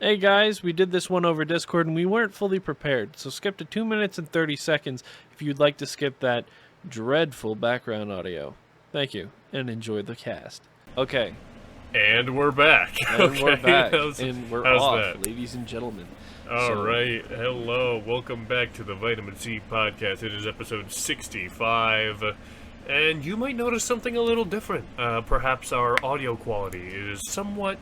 Hey guys, we did this one over Discord and we weren't fully prepared, so skip to 2 minutes and 30 seconds if you'd like to skip that dreadful background audio. Thank you, and enjoy the cast. Okay, And we're back. and we're back, how's, and we're how's off, that? ladies and gentlemen. All right. Hello. Welcome back to the Vitamin C podcast. It is episode 65. And you might notice something a little different. Perhaps our audio quality is somewhat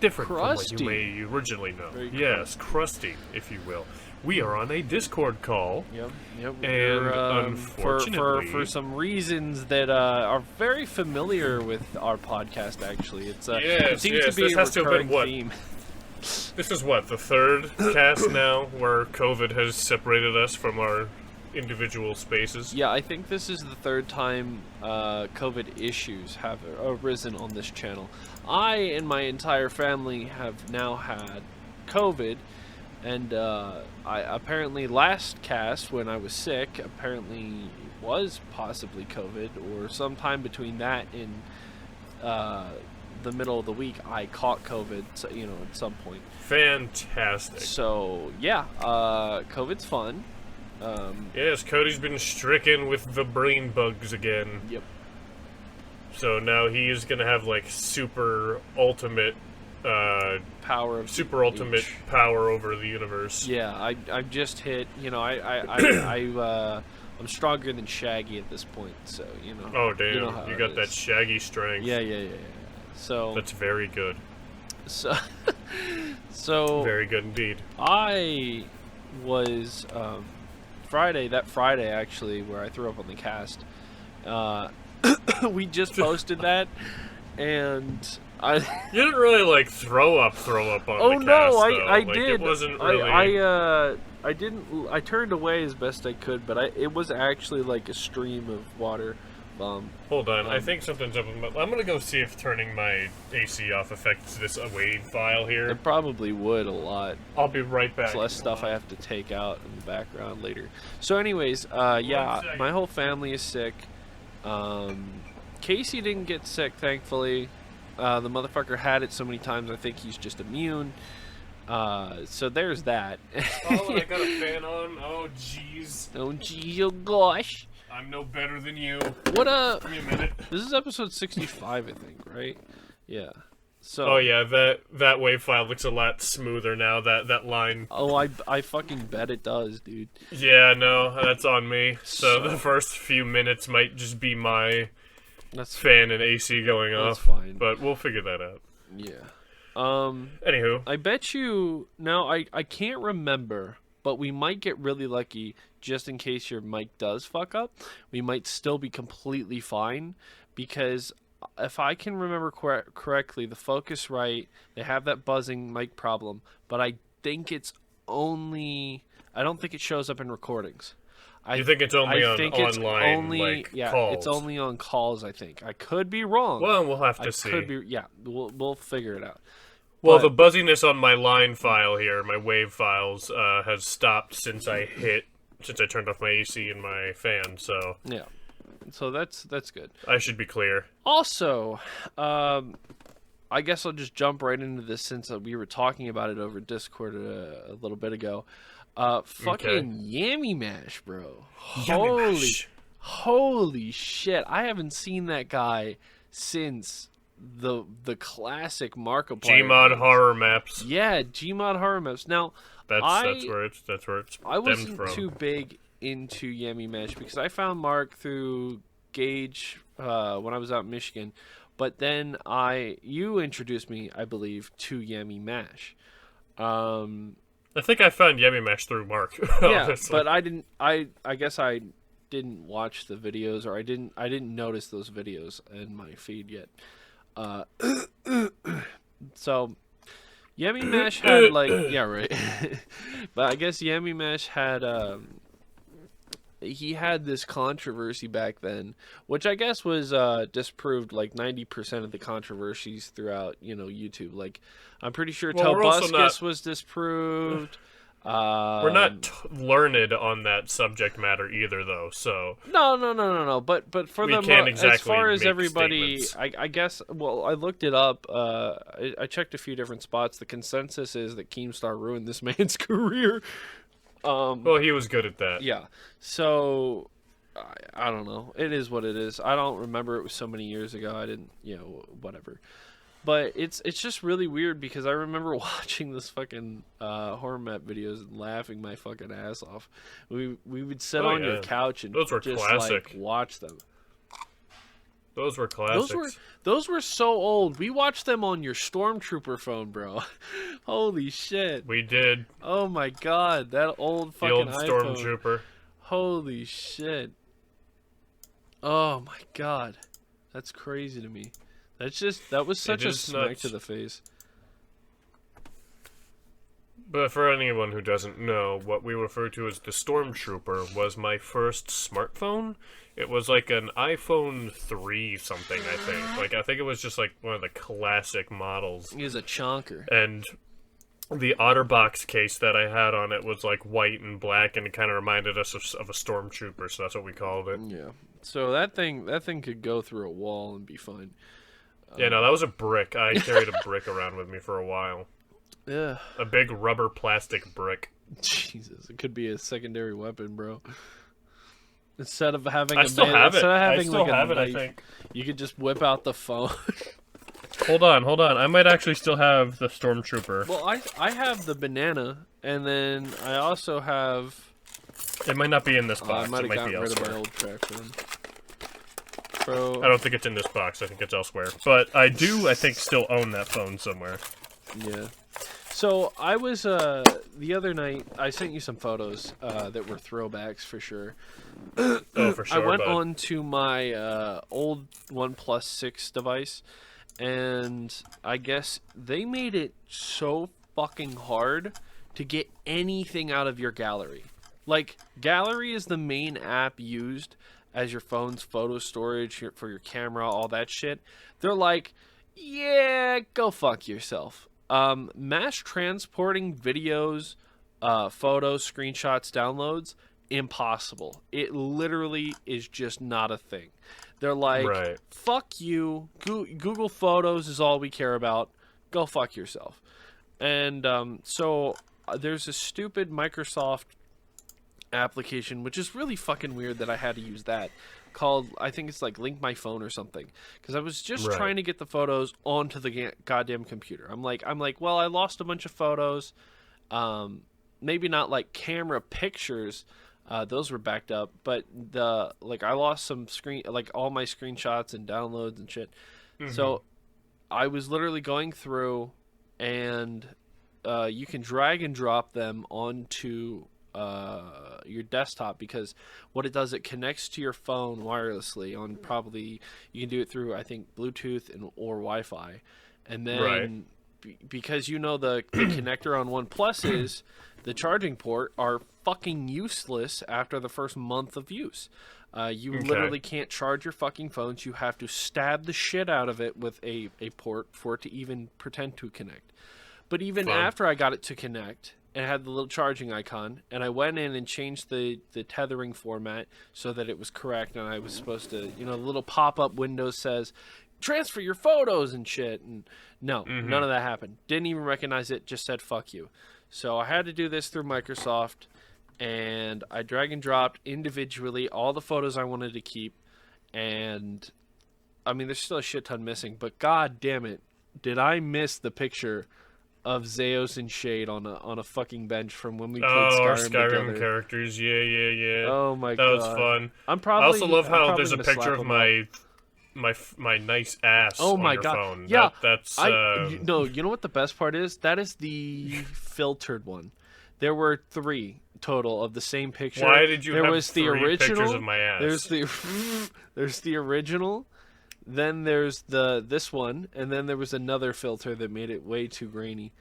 different Crusty. from what you may originally know. Very Yes, crusty, if you will. We are on a Discord call. Yep. And We're, unfortunately, for some reasons that are very familiar with our podcast, actually, it seems to be this a has to have been recurring what? theme. This is what, the third cast now where COVID has separated us from our individual spaces? Yeah, I think this is the third time COVID issues have arisen on this channel. I and my entire family have now had COVID, and I apparently last cast when I was sick apparently was possibly COVID, or sometime between that and the middle of the week I caught COVID, so, at some point. Fantastic. So yeah, COVID's fun. Yes, Cody's been stricken with the brain bugs again. Yep. So now he is going to have like super ultimate Power of ultimate H. power over the universe. Yeah, I've just hit. I'm stronger than Shaggy at this point. So Oh damn, you know how you it got that is. shaggy strength. Yeah. So That's very good. so so Very good indeed. I was Friday actually, where I threw up on the cast. We just posted that, and I. You didn't really like throw up on Oh the no, cast, I though. Like, did. It wasn't really. I didn't. I turned away as best I could, but it was actually like a stream of water. Hold on, I think something's up. I'm gonna go see if turning my AC off affects this away file here. It probably would a lot. I'll be right back. It's less stuff I have to take out in the background later. So, anyways, yeah, second. my whole family is sick. Casey didn't get sick, thankfully. The motherfucker had it so many times, I think he's just immune. So there's that. Oh, and I got a fan on. Oh, jeez. Oh, gee, oh gosh. I'm no better than you. What Give me a minute. This is episode 65, I think, right? Yeah. So. Oh yeah, that wave file looks a lot smoother now. That line. Oh, I fucking bet it does, dude. Yeah, no, that's on me. So So- the first few minutes might just be my That's fan and AC going That's off. fine. But we'll figure that out. yeah. Anywho, I bet you now. I can't remember, but we might get really lucky. Just in case your mic does fuck up, we might still be completely fine, because if I can remember correctly, the Focusrite, they have that buzzing mic problem, but I think it's only. I don't think it shows up in recordings. you think it's only on it's online only, like yeah, calls? it's only on calls. I think I could be wrong. Well, we'll have I to see. could be. Yeah, we'll figure it out. Well, But- the buzziness on my line file here, my wave files, has stopped since I turned off my AC and my fan, so Yeah, so that's good. I should be clear. Also, I guess I'll just jump right into this since we were talking about it over Discord a little bit ago. Fucking Yammy Mash, bro. Holy shit! I haven't seen that guy since the classic Markiplier. Gmod days. horror maps. Yeah, Gmod horror maps. Now, That's where it's I stemmed wasn't from. too big into Yummy Mash because I found Mark through Gage when I was out in Michigan, but then you introduced me, I believe, to Yummy Mash. I think I found Yummy Mash through Mark. Yeah, honestly. but I didn't. I guess I didn't watch the videos, or I didn't notice those videos in my feed yet. So. Yummy Mash had yeah, right. But I guess Yummy Mash had he had this controversy back then, which I guess was disproved like 90% of the controversies throughout, YouTube. Like I'm pretty sure Well, we're also Tobuscus not- was disproved. We're not learned on that subject matter either, though. So No. But for we the can't as exactly far as make everybody, statements. I guess. Well, I looked it up. I checked a few different spots. The consensus is that Keemstar ruined this man's career. Well, he was good at that. Yeah. So I don't know. It is what it is. I don't remember. It was so many years ago. I didn't. Whatever. But it's just really weird because I remember watching this fucking horror map videos and laughing my fucking ass off. We would sit on your couch and those were just classic. like watch them. Those were classics. Those were so old. We watched them on your Stormtrooper phone, bro. Holy shit. We did. Oh my god, that old fucking old iPhone. Stormtrooper. Holy shit. Oh my god. That's crazy to me. That was such a smack nuts. to the face. But for anyone who doesn't know, what we refer to as the Stormtrooper was my first smartphone. It was like an iPhone 3 something, I think. I think it was just like one of the classic models. He was a chonker. And the OtterBox case that I had on it was like white and black, and it kind of reminded us of a Stormtrooper, so that's what we called it. Yeah. So that thing could go through a wall and be fine. Yeah, no, that was a brick. I carried a brick around with me for a while. Yeah. A big rubber plastic brick. Jesus, it could be a secondary weapon, bro. Instead of having I still have it. I I think. You could just whip out the phone. Hold on. I might actually still have the Stormtrooper. Well, I have the banana, and then I also have. It might not be in this box. I might it have might be gotten rid of elsewhere. my old track phone. Bro. I don't think it's in this box. I think it's elsewhere. But I do, I think, still own that phone somewhere. Yeah. So I was the other night. I sent you some photos that were throwbacks for sure. Oh, for sure. I went on to my old OnePlus 6 device, and I guess they made it so fucking hard to get anything out of your gallery. Like, gallery is the main app used as your phone's photo storage for your camera, all that shit. They're like, yeah, go fuck yourself. Mass transporting videos, photos, screenshots, downloads, impossible. It literally is just not a thing. They're like, right. Fuck you. Google Photos is all we care about. Go fuck yourself. And so there's a stupid Microsoft application, which is really fucking weird that I had to use that, called, I think it's like Link My Phone or something, because I was just trying to get the photos onto the goddamn computer. I'm like, well, I lost a bunch of photos, maybe not like camera pictures, those were backed up, but I lost some all my screenshots and downloads and shit. Mm-hmm. So I was literally going through, and you can drag and drop them onto your desktop, because what it does, it connects to your phone wirelessly on, probably you can do it through, I think, Bluetooth or Wi-Fi, and then because the connector on OnePlus is the charging port are fucking useless after the first month of use. You literally can't charge your fucking phones. You have to stab the shit out of it with a port for it to even pretend to connect. But even after I got it to connect, and it had the little charging icon, and I went in and changed the tethering format so that it was correct, and I was supposed to, the little pop-up window says, transfer your photos and shit, and no, none of that happened. Didn't even recognize it, just said, fuck you. So I had to do this through Microsoft, and I drag and dropped individually all the photos I wanted to keep, and, I mean, there's still a shit ton missing, but god damn it, did I miss the picture of Zeus and Shade on a fucking bench from when we played Skyrim together. Characters, yeah. Oh my god, that was fun. I also love how there's a picture of my nice ass. Oh my on your god, phone. yeah. That's you know what the best part is? That is the filtered one. There were 3 total of the same picture. Why did you there have was the 3 original, pictures of my ass? There's the original. Then there's this one, and then there was another filter that made it way too grainy.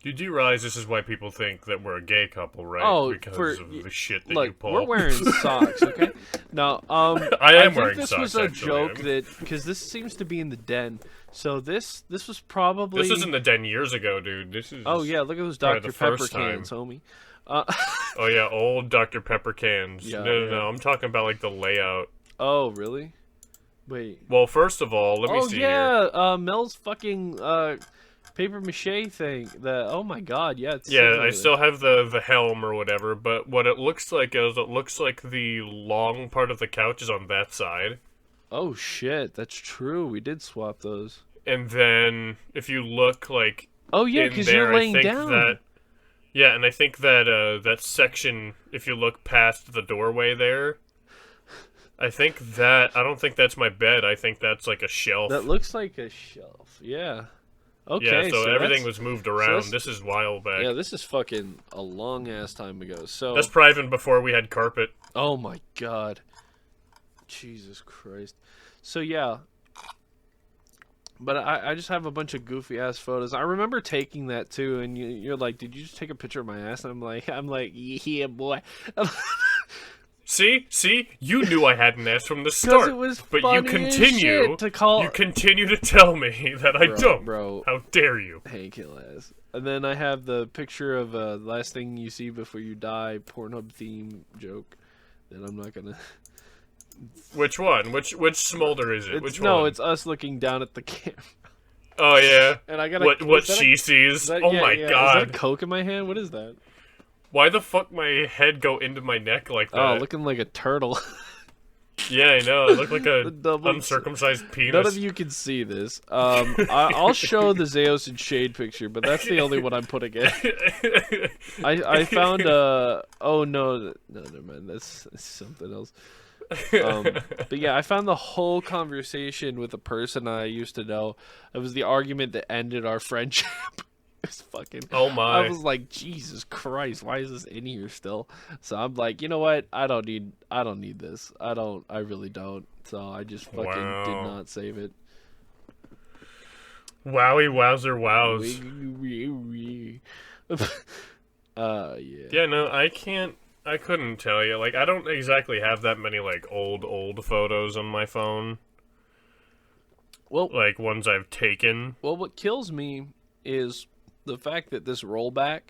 You do realize this is why people think that we're a gay couple, right? Oh, because of the shit that you look, pull. we're wearing socks, okay? No, I am think wearing this socks, was a actually, joke I'm- that because this seems to be in the den. So this was probably. This was in the den years ago, dude. This is. Oh yeah, look at those probably Dr. the Pepper first time. cans, homie. Oh yeah, old Dr. Pepper cans. Yeah, no, yeah. I'm talking about like the layout. Oh really? Wait. Well, first of all, let me Oh see here. yeah, Mel's fucking paper mache thing. Oh my god, yeah. It's Yeah, sitting I over still have the helm or whatever, but what it looks like is it looks like the long part of the couch is on that side. there. Oh shit, that's true. We did swap those. And then if you look like Oh yeah, in because there, you're laying I think down. that yeah, and I think that that section, if you look past the doorway there, I don't think that's my bed. I think that's like a shelf. That looks like a shelf. Yeah. Okay. Yeah, so everything that's- was moved so around. that's- This is a while back. Yeah, this is fucking a long ass time ago. So. That's probably even before we had carpet. Oh my god. Jesus Christ. So yeah. But I just have a bunch of goofy ass photos. I remember taking that too, and you're like, "Did you just take a picture of my ass?" And I'm like, "Yeah, boy." See, you knew I had an ass from the Because start, it was but you funny as continue shit to call. you continue to tell me that I don't. Bro. How dare you? Hey, kill ass. And then I have the picture of last thing you see before you die, Pornhub theme joke. That I'm not gonna. Which one? Which smolder is it? Which no, one? it's us looking down at the camera. Oh yeah. And I got What she sees? Oh my god! Is that Coke in my hand? What is that? Why the fuck my head go into my neck like that? Oh, looking like a turtle. Yeah, I know. I look like a The double- uncircumcised penis. None of you can see this. I'll show the Zeus and Shade picture, but that's the only one I'm putting in. I found oh no, never mind. That's something else. But yeah, I found the whole conversation with a person I used to know. It was the argument that ended our friendship. It's fucking. Oh my! I was like, Jesus Christ, why is this in here still? So I'm like, you know what? I don't need this. I really don't. So I just fucking did Wow. not save it. Wowie wowzer wows. Yeah. Yeah, no, I couldn't tell you. Like, I don't exactly have that many, like, old photos on my phone. Well, Like, ones I've taken. what kills me is the fact that this rollback,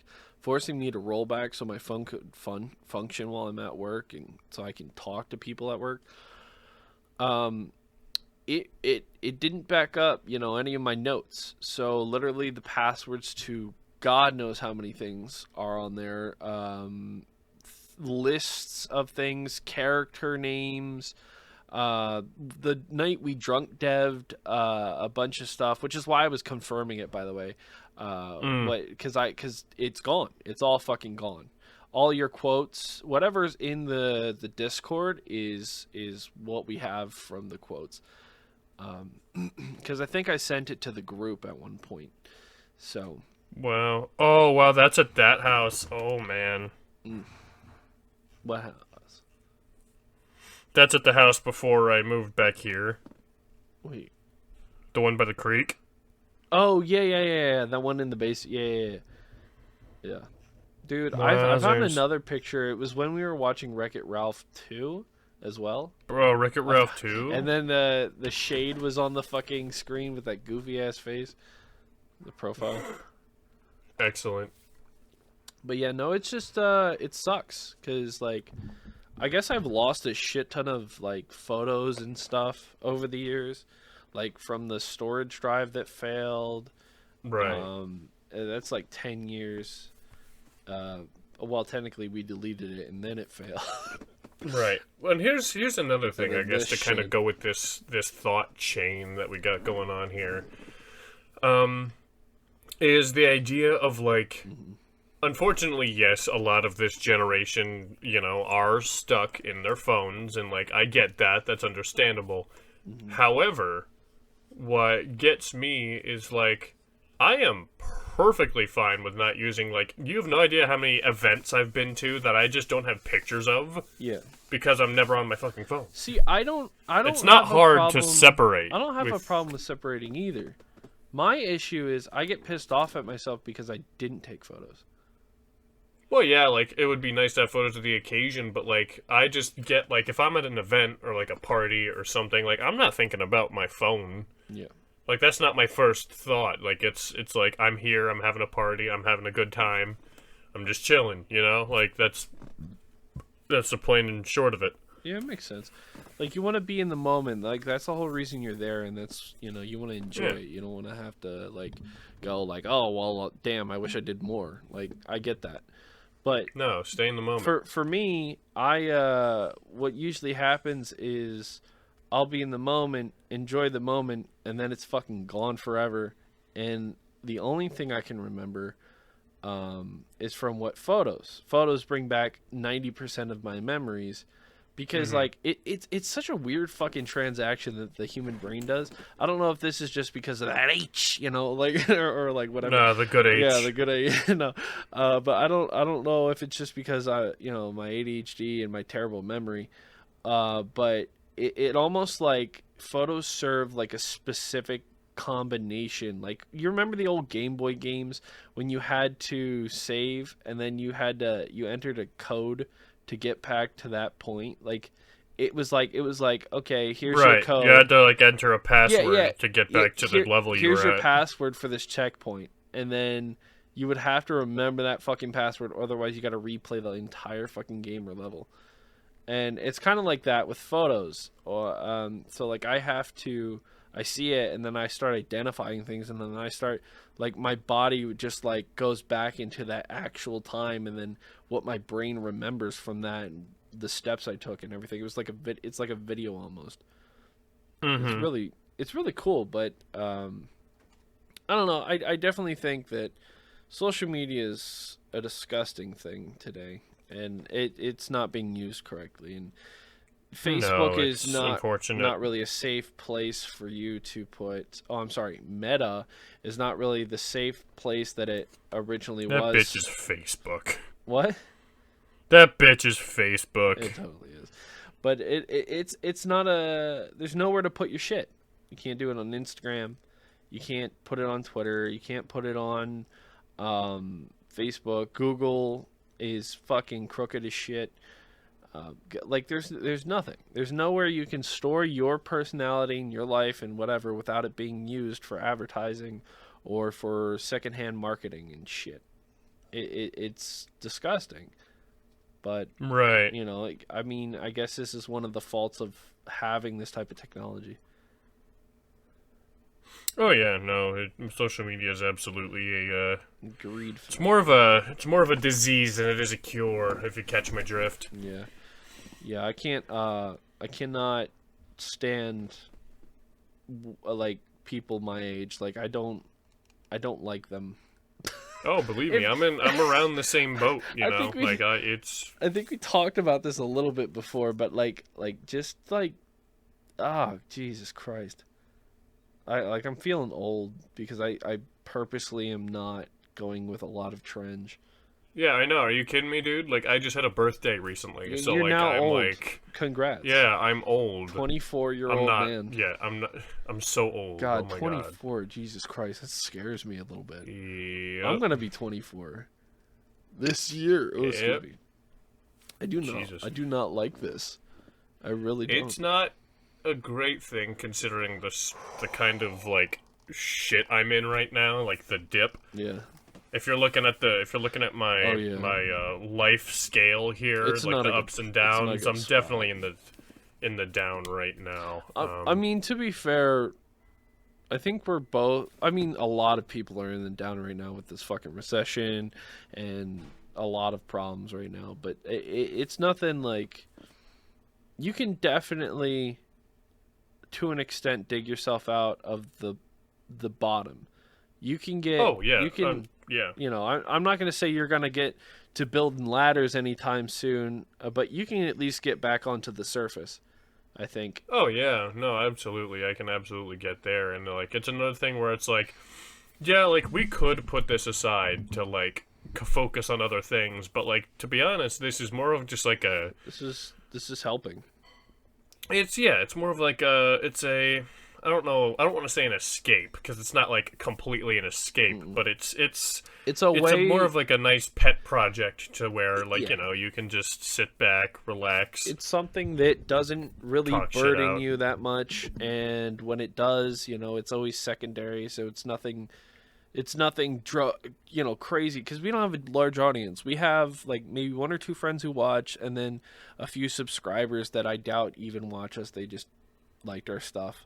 forcing me to roll back so my phone could function while I'm at work and so I can talk to people at work. It didn't back up, any of my notes. So literally the passwords to God knows how many things are on there. Lists of things, character names. The night we drunk dev'd a bunch of stuff, which is why I was confirming it, by the way. Because it's gone. It's all fucking gone. All your quotes, whatever's in the Discord is what we have from the quotes. Because I think I sent it to the group at one point. So. Wow. Oh, wow, that's at that house. Oh, man. What house? That's at the house before I moved back here. Wait. The one by the creek. Oh, yeah. That one in the base. Yeah. Dude, I found Wowzers. another picture. It was when we were watching Wreck-It Ralph 2 as well. Bro, Wreck-It Ralph 2? And then the shade was on the fucking screen with that goofy-ass face. The profile. Excellent. But yeah, no, it's just, it sucks. Because, like, I guess I've lost a shit ton of, like, photos and stuff over the years. Like, from the storage drive that failed. Right. That's like 10 years. Well, technically we deleted it and then it failed. Right. Well, and here's another thing, I then guess, to this kind of shit. go with this thought chain that we got going on here. Is the idea of, like, unfortunately, yes, a lot of this generation, are stuck in their phones, and, like, I get that. That's understandable. However, what gets me is, like, I am perfectly fine with not using, like, you have no idea how many events I've been to that I just don't have pictures of Yeah. because I'm never on my fucking phone. See, I don't It's not have a hard problem- to separate. I don't have a with- problem with separating either. My issue is I get pissed off at myself because I didn't take photos. Well, yeah, like, it would be nice to have photos of the occasion, but, like, I just get, like, if I'm at an event or, like, a party or something, like, I'm not thinking about my phone. Yeah. Like, that's not my first thought. Like, it's like, I'm here, I'm having a party, I'm having a good time, I'm just chilling, you know? Like, that's the plain and short of it. Yeah, it makes sense. Like, you want to be in the moment. Like, that's the whole reason you're there, and that's, you want to enjoy it. You don't want to have to, like, go, like, oh, well, damn, I wish I did more. Like, I get that. But No, stay in the moment. for me, what usually happens is I'll be in the moment, enjoy the moment, and then it's fucking gone forever. And the only thing I can remember is from what photos. Photos bring back 90% of my memories because like it's such a weird fucking transaction that the human brain does. I don't know if this is just because of that H, like or like whatever. No, the good H. Yeah, the good H. No, but I don't know if it's just because my ADHD and my terrible memory. But it almost like photos serve like a specific combination. Like, you remember the old Game Boy games when you had to save and then you entered a code to get back to that point? Like, it was like okay, here's your code. You had to like enter a password to get back to the level you were at. Here's your password for this checkpoint, and then you would have to remember that fucking password, otherwise you got to replay the entire fucking game or level. And it's kind of like that with photos. Or so like I see it, and then I start identifying things, and then I start, like, my body just, like, goes back into that actual time, and then what my brain remembers from that, and the steps I took and everything. It was like it's like a video almost. Mm-hmm. It's really cool, but I don't know. I definitely think that social media is a disgusting thing today, and it's not being used correctly, and Facebook is not really a safe place for you to put. Oh, I'm sorry. Meta is not really the safe place that it originally was. That bitch is Facebook. What? That bitch is Facebook. It totally is. But it's not a. There's nowhere to put your shit. You can't do it on Instagram. You can't put it on Twitter. You can't put it on Facebook. Google is fucking crooked as shit. Like, there's nothing. There's nowhere you can store your personality and your life and whatever without it being used for advertising or for secondhand marketing and shit. It's disgusting. But right, like, I mean, I guess this is one of the faults of having this type of technology. Oh yeah, no. Social media is absolutely a greed. It's more of a disease than it is a cure. If you catch my drift. Yeah. I cannot stand like people my age. Like, I don't like them. Oh, believe me, I'm around the same boat. I think we talked about this a little bit before, but Jesus Christ. I'm feeling old because I purposely am not going with a lot of trends. Yeah, I know. Are you kidding me, dude? Like, I just had a birthday recently, so you're like now I'm old. like, congrats. yeah, I'm old. 24-year-old man. Yeah, I'm not. I'm so old. God, oh my 24. God. Jesus Christ, that scares me a little bit. Yep. I'm gonna be 24 this year. Oh, it's gonna be. I do not like this. I really don't. It's not a great thing considering the kind of like shit I'm in right now, like the dip. Yeah. If you're looking at my my life scale here, it's like the ups and downs, I'm spot. Definitely in the down right now. I mean, to be fair, I think we're both. I mean, a lot of people are in the down right now with this fucking recession and a lot of problems right now. But it's nothing like. You can definitely, to an extent, dig yourself out of the bottom. You can get. Oh yeah. You can. Yeah. I'm not going to say you're going to get to building ladders anytime soon, but you can at least get back onto the surface, I think. Oh yeah, no, absolutely. I can absolutely get there, and like it's another thing where it's like, yeah, like we could put this aside to like focus on other things, but like to be honest, this is more of just like a. This is helping. It's more of like it's a I don't know. I don't want to say an escape because it's not like completely an escape, but it's a way more of like a nice pet project to where like yeah. you can just sit back, relax. It's something that doesn't really Talk shit burden out. you that much, and when it does, it's always secondary, so it's nothing. It's nothing, crazy, because we don't have a large audience. We have like maybe one or two friends who watch, and then a few subscribers that I doubt even watch us. They just liked our stuff,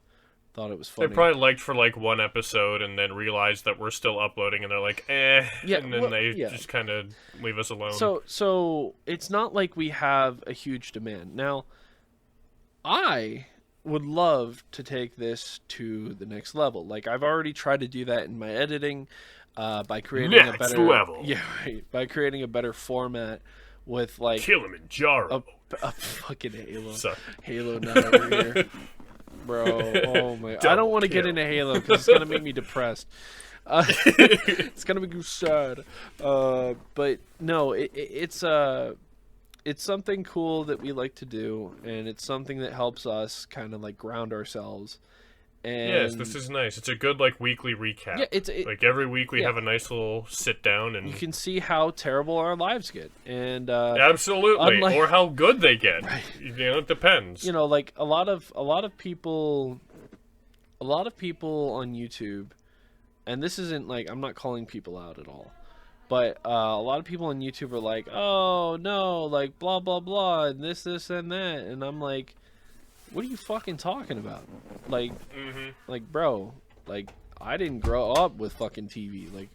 thought it was They funny. probably liked for like one episode and then realized that we're still uploading, and they're like, eh, Yeah, and then well, they yeah. just kind of leave us alone. So it's not like we have a huge demand. Now, I would love to take this to the next level. Like I've already tried to do that in my editing, by creating a Next better level. yeah, right, by creating a better format with like Kilimanjaro. a fucking Halo. Sorry. Halo not over here. Bro, oh my. I don't want to get kill. into Halo because it's going to make me depressed. It's going to make you sad. But no, it's something cool that we like to do, and it's something that helps us kind of like ground ourselves. And Yes, this is nice. It's a good like weekly recap. Yeah, like every week we yeah. have a nice little sit down and you can see how terrible our lives get. And absolutely, unlike- or how good they get. Right. It depends. like a lot of people on YouTube, and this isn't like, I'm not calling people out at all, but a lot of people on YouTube are like, oh no, like blah blah blah, and this and that, and I'm like, what are you fucking talking about? Like, like bro, like I didn't grow up with fucking TV. Like,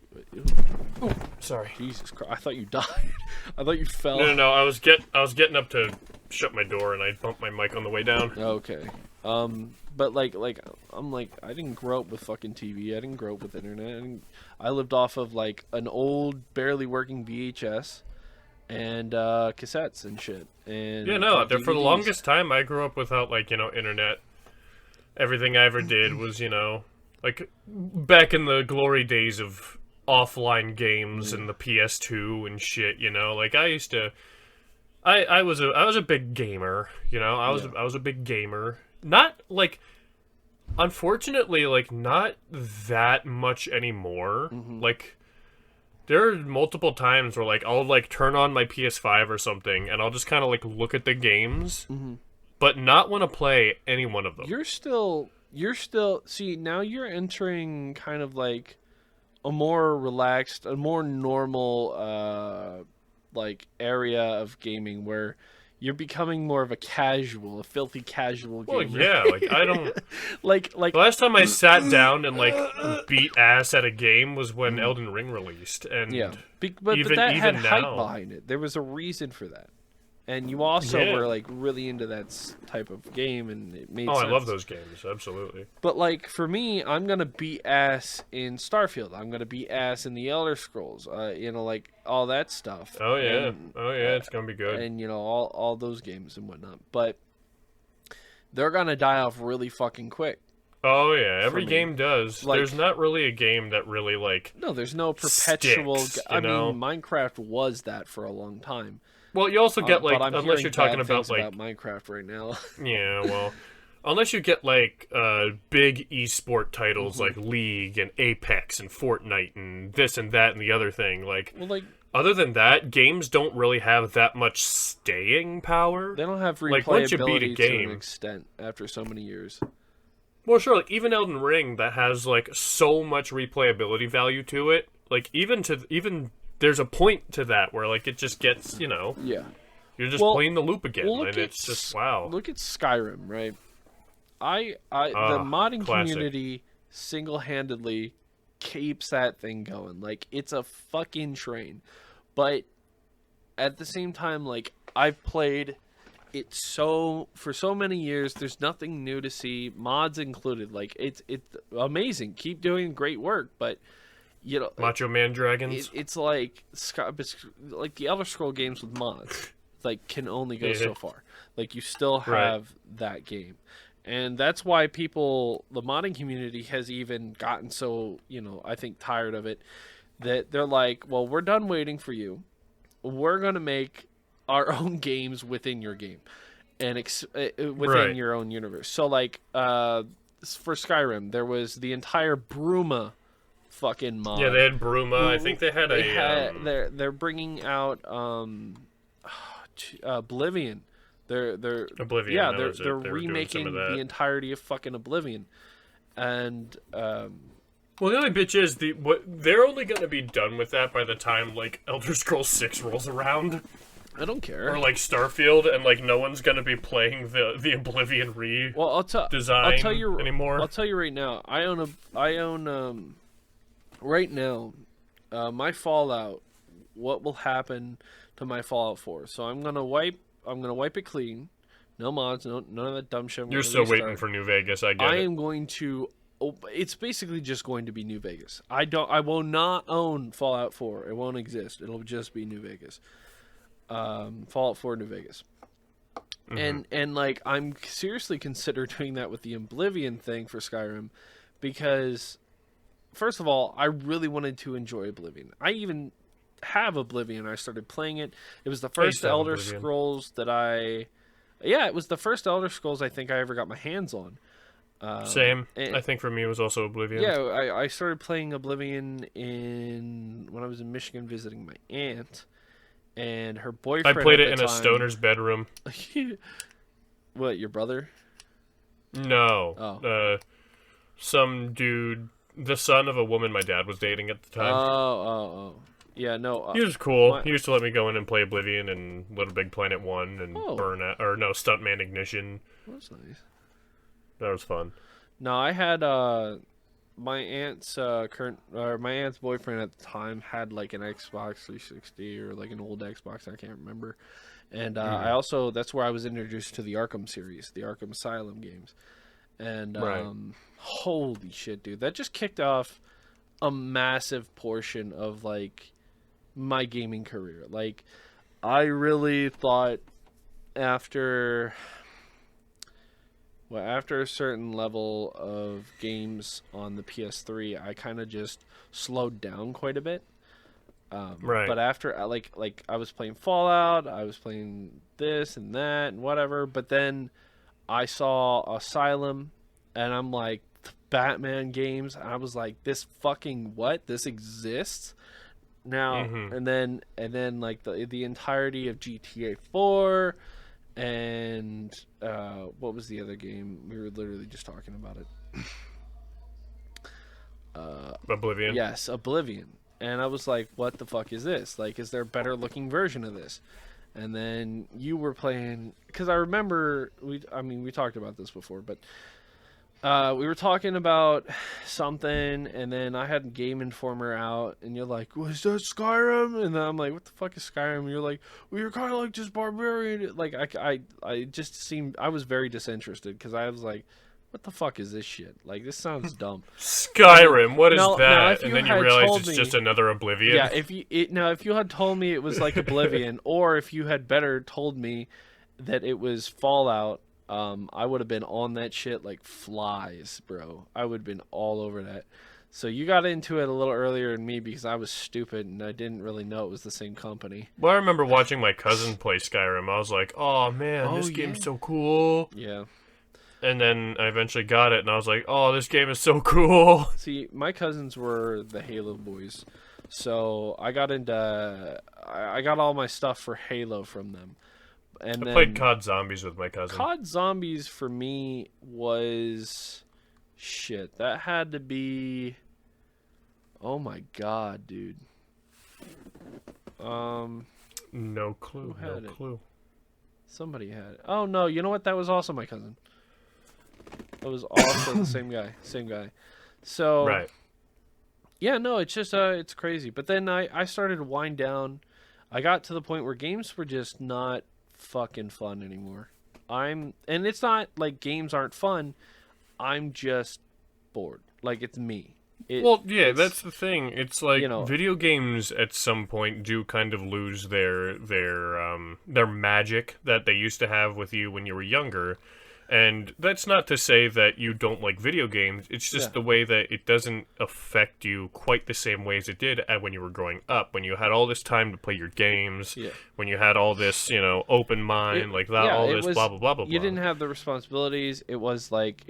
Sorry. Jesus Christ, I thought you died. I thought you fell. No. I was getting up to shut my door and I bumped my mic on the way down. Okay. But like I'm like, I didn't grow up with fucking TV. I didn't grow up with internet. I lived off of like an old, barely working VHS and cassettes and shit. And Yeah, no. For the DVDs. longest time, I grew up without like internet. Everything I ever did was like back in the glory days of offline games and the PS2 and shit. Like I used to. I was a big gamer. I was a big gamer. Not like. Unfortunately, like, not that much anymore. Like, there are multiple times where, like, I'll, like, turn on my PS5 or something, and I'll just kind of, like, look at the games, but not want to play any one of them. You're still, see, now you're entering kind of, like, a more relaxed, a more normal, like, area of gaming where you're becoming more of a filthy casual gamer. Well, yeah, like, I don't... like The last time I sat down and, like, beat ass at a game was when Elden Ring released, and... yeah, but that had hype behind it. There was a reason for that. And you also were, like, really into that type of game, and it made sense. I love those games, absolutely. But, like, for me, I'm going to beat ass in Starfield. I'm going to beat ass in the Elder Scrolls. Like, all that stuff. Oh, yeah. And, It's going to be good. And, all those games and whatnot. But they're going to die off really fucking quick. Oh, yeah. Every game does. Like, there's not really a game that really, like... No, there's no perpetual... sticks, I mean, Minecraft was that for a long time. Well, you also get, like, but I'm unless you're talking about, like... Minecraft right now. Yeah, well... Unless you get, like, big esport titles like League and Apex and Fortnite and this and that and the other thing, like... Well, like... Other than that, games don't really have that much staying power. They don't have replayability like, once you beat a game, to an extent after so many years. Well, sure, like, even Elden Ring, that has, like, so much replayability value to it, like, even there's a point to that where, like, it just gets, Yeah. you're just playing the loop again, and it's just, wow. Look at Skyrim, right? The modding community single-handedly keeps that thing going. Like, it's a fucking train. But at the same time, like, I've played it for so many years. There's nothing new to see, mods included. Like, it's amazing. Keep doing great work, but Macho Man Dragons. It's like the Elder Scroll games with mods. Like, can only go so far. Like, you still have that game. And that's why the modding community has even gotten so, I think, tired of it, that they're like, well, we're done waiting for you. We're going to make our own games within your game and within your own universe. So, like, for Skyrim, there was the entire Bruma fucking mod. Yeah, they had Bruma. I think they had they're bringing out Oblivion. They're Oblivion. Yeah, they're they're remaking the entirety of fucking Oblivion, and well, the only bitch is they're only gonna be done with that by the time like Elder Scrolls 6 rolls around. I don't care. Or like Starfield, and like no one's gonna be playing the Oblivion design anymore. I'll tell you right now. I own right now my Fallout. What will happen to my Fallout 4? So I'm gonna wipe it clean. No mods, none of that dumb shit. You're still waiting for New Vegas. I get it. I am going to. It's basically just going to be New Vegas. I will not own Fallout 4. It won't exist. It'll just be New Vegas. Fallout 4 New Vegas. Mm-hmm. And like I'm seriously considering doing that with the Oblivion thing for Skyrim, because first of all, I really wanted to enjoy Oblivion. I even have Oblivion. I started playing it. It was the first Elder Scrolls that it was the first Elder Scrolls I think I ever got my hands on. Same. I think for me it was also Oblivion. Yeah, I started playing Oblivion when I was in Michigan visiting my aunt, and her boyfriend. I played it in a stoner's bedroom. What, your brother? No. Oh. Some dude, the son of a woman my dad was dating at the time. Oh. Yeah, no. He was cool. He used to let me go in and play Oblivion and Little Big Planet 1 and Stuntman Ignition. That's nice. That was fun. No, I had my aunt's my aunt's boyfriend at the time had like an Xbox 360 or like an old Xbox, I can't remember. And I also, that's where I was introduced to the Arkham series, the Arkham Asylum games. And holy shit, dude, that just kicked off a massive portion of like my gaming career. Like I really thought after a certain level of games on the PS3, I kind of just slowed down quite a bit. But after, like I was playing Fallout, I was playing this and that and whatever. But then I saw Asylum, and I'm like, Batman games. And I was like, this fucking what? This exists now? And then like the entirety of GTA 4. And what was the other game? We were literally just talking about it. Oblivion. Yes, Oblivion. And I was like, what the fuck is this? Like, is there a better looking version of this? And then you were playing, because I remember, we talked about this before, but we were talking about something, and then I had Game Informer out, and you're like, was that Skyrim? And then I'm like, what the fuck is Skyrim? And you're like, well, you're kind of like this barbarian. Like, I just seemed, I was very disinterested, because I was like, what the fuck is this shit? Like, this sounds dumb. Skyrim, what is that? And then you realize it's just another Oblivion. Yeah, if you had told me it was like Oblivion, or if you had better told me that it was Fallout, I would have been on that shit like flies, bro. I would have been all over that. So you got into it a little earlier than me because I was stupid and I didn't really know it was the same company. Well, I remember watching my cousin play Skyrim. I was like, oh man, this game's so cool. Yeah. And then I eventually got it and I was like, oh, this game is so cool. See, my cousins were the Halo boys. So I got all my stuff for Halo from them. And I played COD Zombies with my cousin. COD Zombies for me was shit. That had to be, oh my god, dude. No clue. No clue. Somebody had it. Oh no, you know what? That was also my cousin. That was also the same guy. Same guy. So right. Yeah, no, it's just it's crazy. But then I started to wind down. I got to the point where games were just not fucking fun anymore. And it's not like games aren't fun. I'm just bored. Like, it's me. That's the thing. It's like, you know, video games at some point do kind of lose their magic that they used to have with you when you were younger. And that's not to say that you don't like video games. It's just the way that it doesn't affect you quite the same way as it did when you were growing up. When you had all this time to play your games, when you had all this, open mind, all this blah, blah, blah, blah, You blah. didn't have the responsibilities. It was like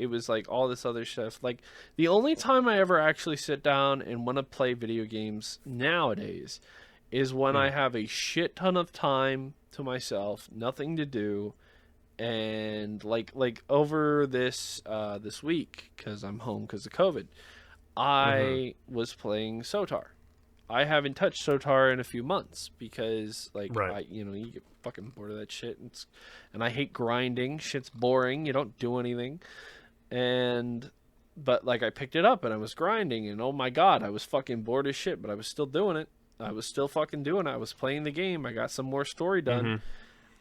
all this other stuff. Like, the only time I ever actually sit down and want to play video games nowadays is when I have a shit ton of time to myself, nothing to do. And like over this week, because I'm home because of COVID, I was playing SOTAR. I haven't touched SOTAR in a few months because you get fucking bored of that shit, and I hate grinding. Shit's boring. You don't do anything. But I picked it up and I was grinding, and oh my god, I was fucking bored as shit, but I was still doing it. I was still fucking doing it. I was playing the game. I got some more story done.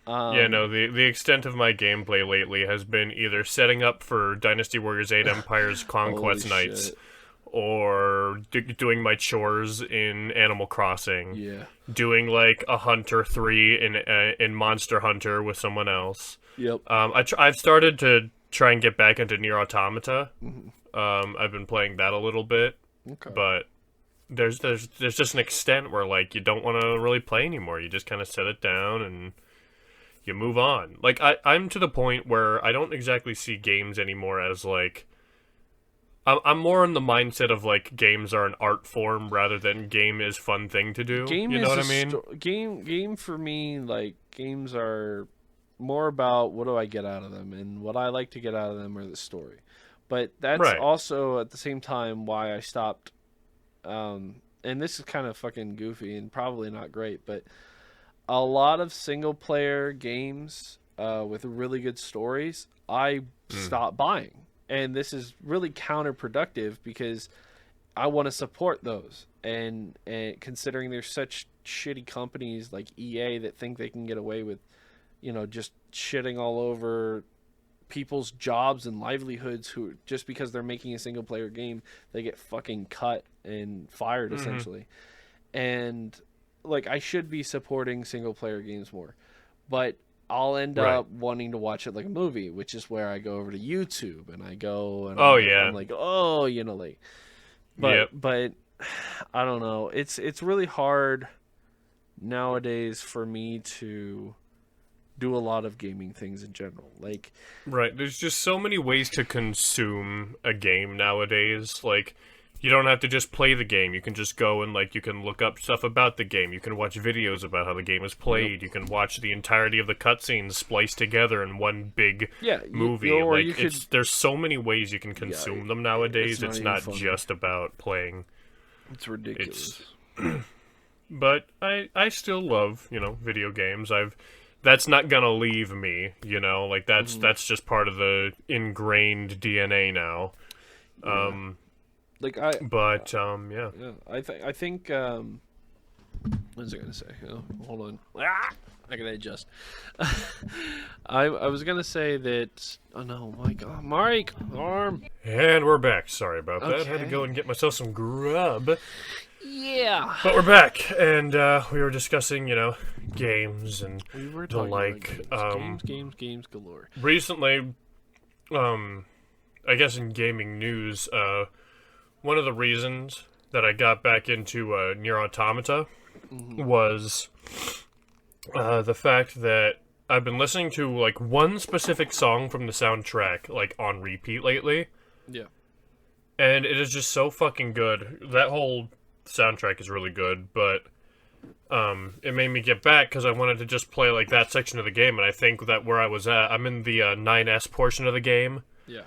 The extent of my gameplay lately has been either setting up for Dynasty Warriors 8 Empire's Conquest Nights, or doing my chores in Animal Crossing, doing a Hunter 3 in Monster Hunter with someone else. I've started to try and get back into Nier Automata. I've been playing that a little bit, but there's just an extent where you don't want to really play anymore. You just kind of set it down and you move on. I'm to the point where I don't exactly see games anymore as I'm more in the mindset of games are an art form rather than game is fun thing to do. You know what I mean? Game for me, games are more about what do I get out of them, and what I like to get out of them are the story. But that's also at the same time why I stopped. And this is kind of fucking goofy and probably not great, but a lot of single-player games with really good stories, I stopped buying. And this is really counterproductive because I want to support those. And considering there's such shitty companies like EA that think they can get away with, just shitting all over people's jobs and livelihoods, who just because they're making a single-player game, they get fucking cut and fired, essentially. And I should be supporting single player games more, but I'll end up wanting to watch it like a movie, which is where I go over to YouTube and I go and I'm but I don't know. It's really hard nowadays for me to do a lot of gaming things in general. There's just so many ways to consume a game nowadays. You don't have to just play the game. You can just go and you can look up stuff about the game. You can watch videos about how the game is played. You can watch the entirety of the cutscenes spliced together in one big movie. There's so many ways you can consume them nowadays. It's not just about playing. It's ridiculous. But I still love, video games. That's not gonna leave me, that's just part of the ingrained DNA now. I think what was I gonna say? Oh, hold on. I can adjust. I was gonna say that. Oh no, my God, Mike, arm. And we're back. Sorry about that. Had to go and get myself some grub. Yeah. But we're back, and we were discussing, games and we were the like. Games galore. Recently, I guess in gaming news, one of the reasons that I got back into Nier Automata was the fact that I've been listening to one specific song from the soundtrack on repeat lately. Yeah. And it is just so fucking good. That whole soundtrack is really good, but it made me get back because I wanted to just play that section of the game, and I think that where I was at, I'm in the 9S portion of the game. Yeah.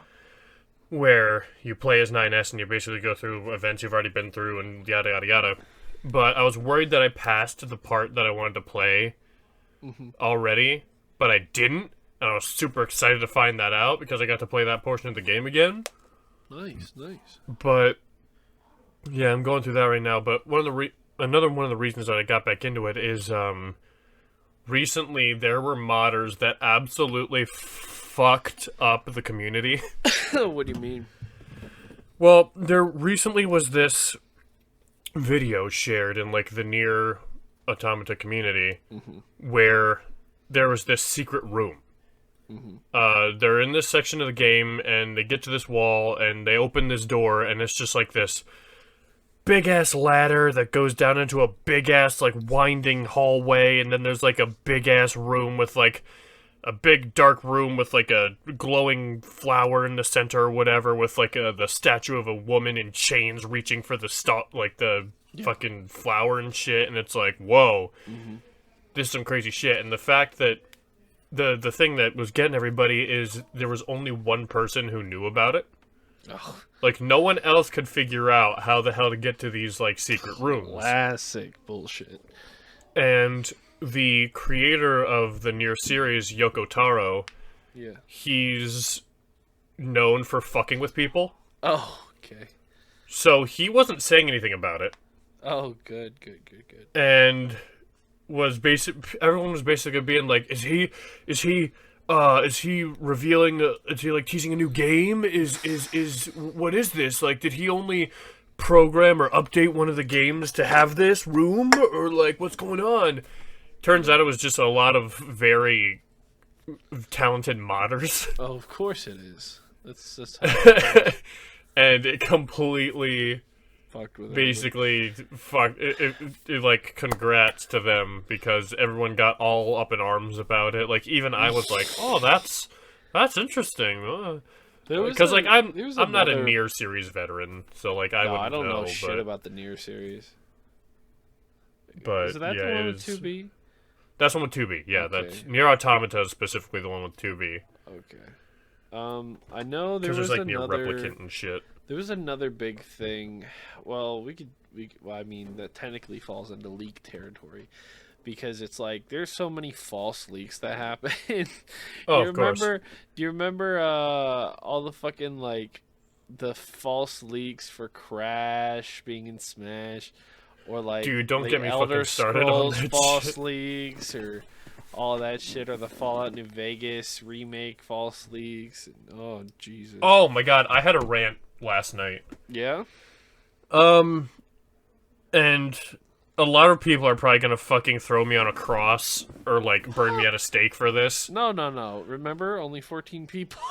Where you play as 9S and you basically go through events you've already been through and yada yada yada. But I was worried that I passed the part that I wanted to play already, but I didn't, and I was super excited to find that out because I got to play that portion of the game again. Nice. But yeah, I'm going through that right now. But another one of the reasons that I got back into it is recently there were modders that absolutely fucked up the community. What do you mean? Well, there recently was this video shared in the Nier Automata community where there was this secret room. They're in this section of the game, and they get to this wall, and they open this door, and it's just like this big-ass ladder that goes down into a big-ass, like, winding hallway, and then there's, like, a big-ass room with, like, a big dark room with, like, a glowing flower in the center or whatever, with, like, the statue of a woman in chains reaching for the fucking flower and shit, and it's like, whoa, this is some crazy shit. And the fact that the thing that was getting everybody is there was only one person who knew about it. Ugh. Like, no one else could figure out how the hell to get to these, like, secret rooms. Classic bullshit. And the creator of the Nier series, Yoko Taro, he's known for fucking with people. Oh, okay. So he wasn't saying anything about it. Oh, good. And everyone was basically being like, is he revealing, is he, like, teasing a new game? What is this? Like, did he only program or update one of the games to have this room? Or, like, what's going on? Turns out it was just a lot of very talented modders. Oh, of course it is. That's how it And it completely fucked with basically like, congrats to them, because everyone got all up in arms about it. Like, even I was like, oh, that's interesting. Because, like, I'm not a Nier series veteran, so, like, I wouldn't know. I don't know shit about the Nier series. But is that yeah, the one with 2B? That's one with 2B. Yeah, Okay. that's Nier Automata is specifically the one with 2B. Okay. I know there was like another Nier Replicant and shit. There was another big thing. Well, I mean, that technically falls into leak territory, because it's like there's so many false leaks that happen. Oh, of course. Do you remember all the fucking, like, the false leaks for Crash being in Smash, or, like, dude, don't the get me Elder fucking started Scrolls on that false shit. leaks, or all that shit, or the Fallout New Vegas remake false leaks? Oh, Jesus. Oh my god, I had a rant last night. Yeah? And a lot of people are probably gonna fucking throw me on a cross or, like, burn me at a stake for this. No. Remember, only 14 people.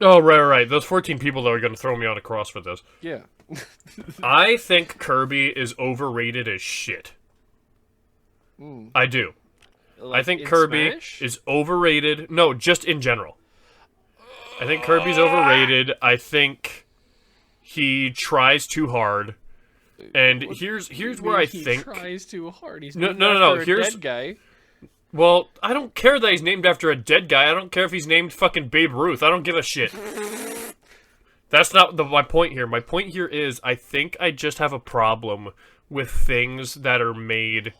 Oh, right. Those 14 people that are gonna throw me on a cross for this. Yeah. I think Kirby is overrated as shit. I do. Like, I think in Kirby Smash? is overrated. No, just in general. I think Kirby's overrated. I think he tries too hard. And here's where I think he tries too hard. He's No. after a Here's dead guy. Well, I don't care that he's named after a dead guy. I don't care if he's named fucking Babe Ruth. I don't give a shit. That's not my point here. My point here is I think I just have a problem with things that are made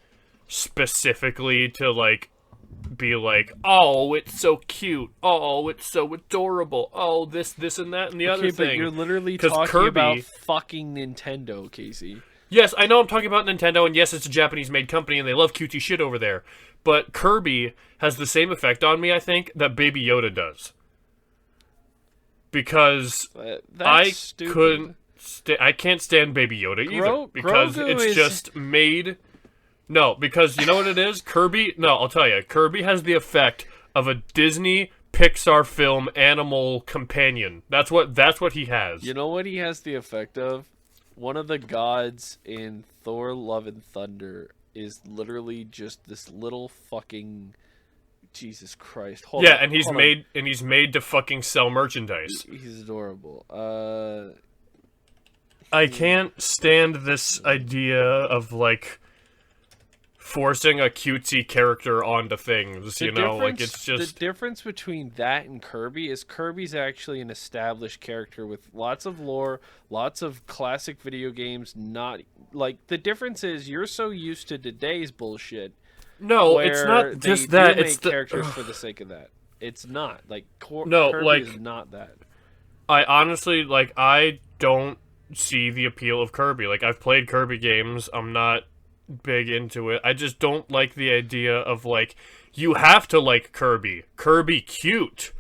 specifically to, like, be like, oh, it's so cute. Oh, it's so adorable. Oh, this, and that, and the other Okay, but thing. you're literally 'Cause talking Kirby- about fucking Nintendo, Casey. Yes, I know I'm talking about Nintendo, and yes, it's a Japanese-made company, and they love cutesy shit over there. But Kirby has the same effect on me, I think, that Baby Yoda does. Because That's stupid. I can't stand Baby Yoda either. Because Grogu it's is- just made... No, because you know what it is? Kirby... No, I'll tell you. Kirby has the effect of a Disney Pixar film animal companion. That's what he has. You know what he has the effect of? One of the gods in Thor: Love and Thunder is literally just this little fucking... Jesus Christ. Hold on, and he's hold made to fucking sell merchandise. He's adorable. I can't stand this idea of, like, forcing a cutesy character onto things, you know? Like, it's just... The difference between that and Kirby is Kirby's actually an established character with lots of lore, lots of classic video games, not... Like, the difference is you're so used to today's bullshit. No, it's not just that. It's the characters for the sake of that. It's not. Like, no, Kirby like, is not that. I honestly, like, I don't see the appeal of Kirby. Like, I've played Kirby games. I'm not big into it. I just don't like the idea of, like, you have to like Kirby. Kirby cute.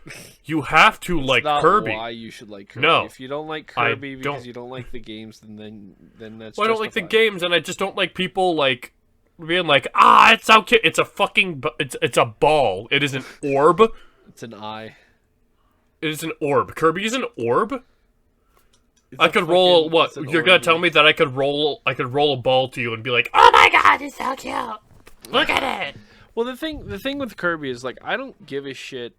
You have to like not Kirby. Why you should like Kirby? No, if you don't like Kirby I because don't. you don't like the games, then that's. Well, I don't like the games, and I just don't like people, like, being like, it's so cute. It's a fucking, it's a ball. It is an orb. It's an eye. It is an orb. Kirby is an orb. It's I a could roll fucking- what? it's an You're gonna orb, tell dude. me that I could roll a ball to you and be like, oh my god, it's so cute. Look at it. Well, the thing with Kirby is like I don't give a shit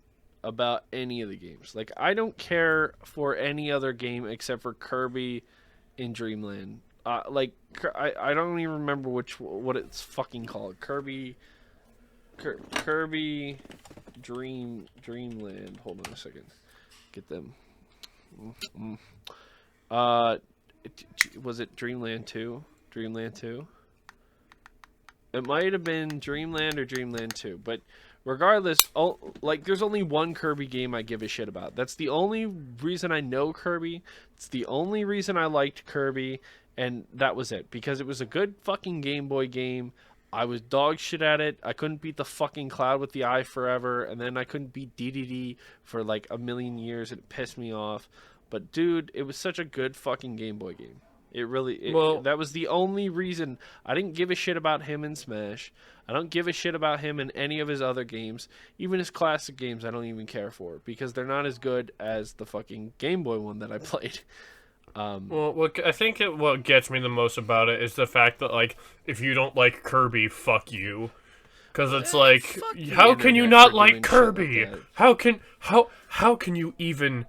about any of the games. Like I don't care for any other game except for Kirby in Dreamland. I don't even remember what it's fucking called. Kirby Dreamland. Hold on a second. Get them. Was it Dreamland 2? Dreamland 2? It might have been Dreamland or Dreamland 2, but regardless, there's only one Kirby game I give a shit about. That's the only reason I know Kirby. It's the only reason I liked Kirby, and that was it. Because it was a good fucking Game Boy game. I was dog shit at it. I couldn't beat the fucking Cloud with the Eye forever, and then I couldn't beat DDD for like a million years. It pissed me off. But dude, it was such a good fucking Game Boy game. That was the only reason. I didn't give a shit about him in Smash. I don't give a shit about him in any of his other games. Even his classic games I don't even care for because they're not as good as the fucking Game Boy one that I played. I think what gets me the most about it is the fact that, like, if you don't like Kirby, fuck you. Because it's like, fuck the how can you internet not for like doing shit Kirby? like that. How can you even...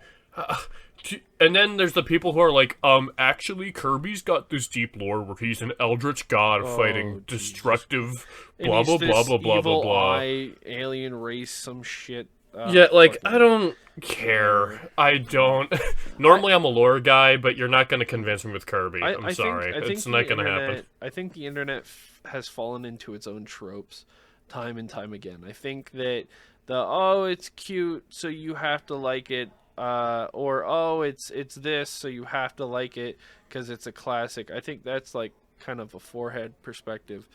and then there's the people who are like, actually, Kirby's got this deep lore where he's an eldritch god fighting Jesus. destructive And blah he's blah this blah blah blah evil blah blah. eye, alien race, some shit. Yeah, like, fucking- I don't care. I don't. Normally, I'm a lore guy, but you're not going to convince me with Kirby. I'm sorry. It's not going to happen. I think the internet has fallen into its own tropes time and time again. I think that it's cute, so you have to like it, or it's this, so you have to like it because it's a classic. I think that's like kind of a forehead perspective.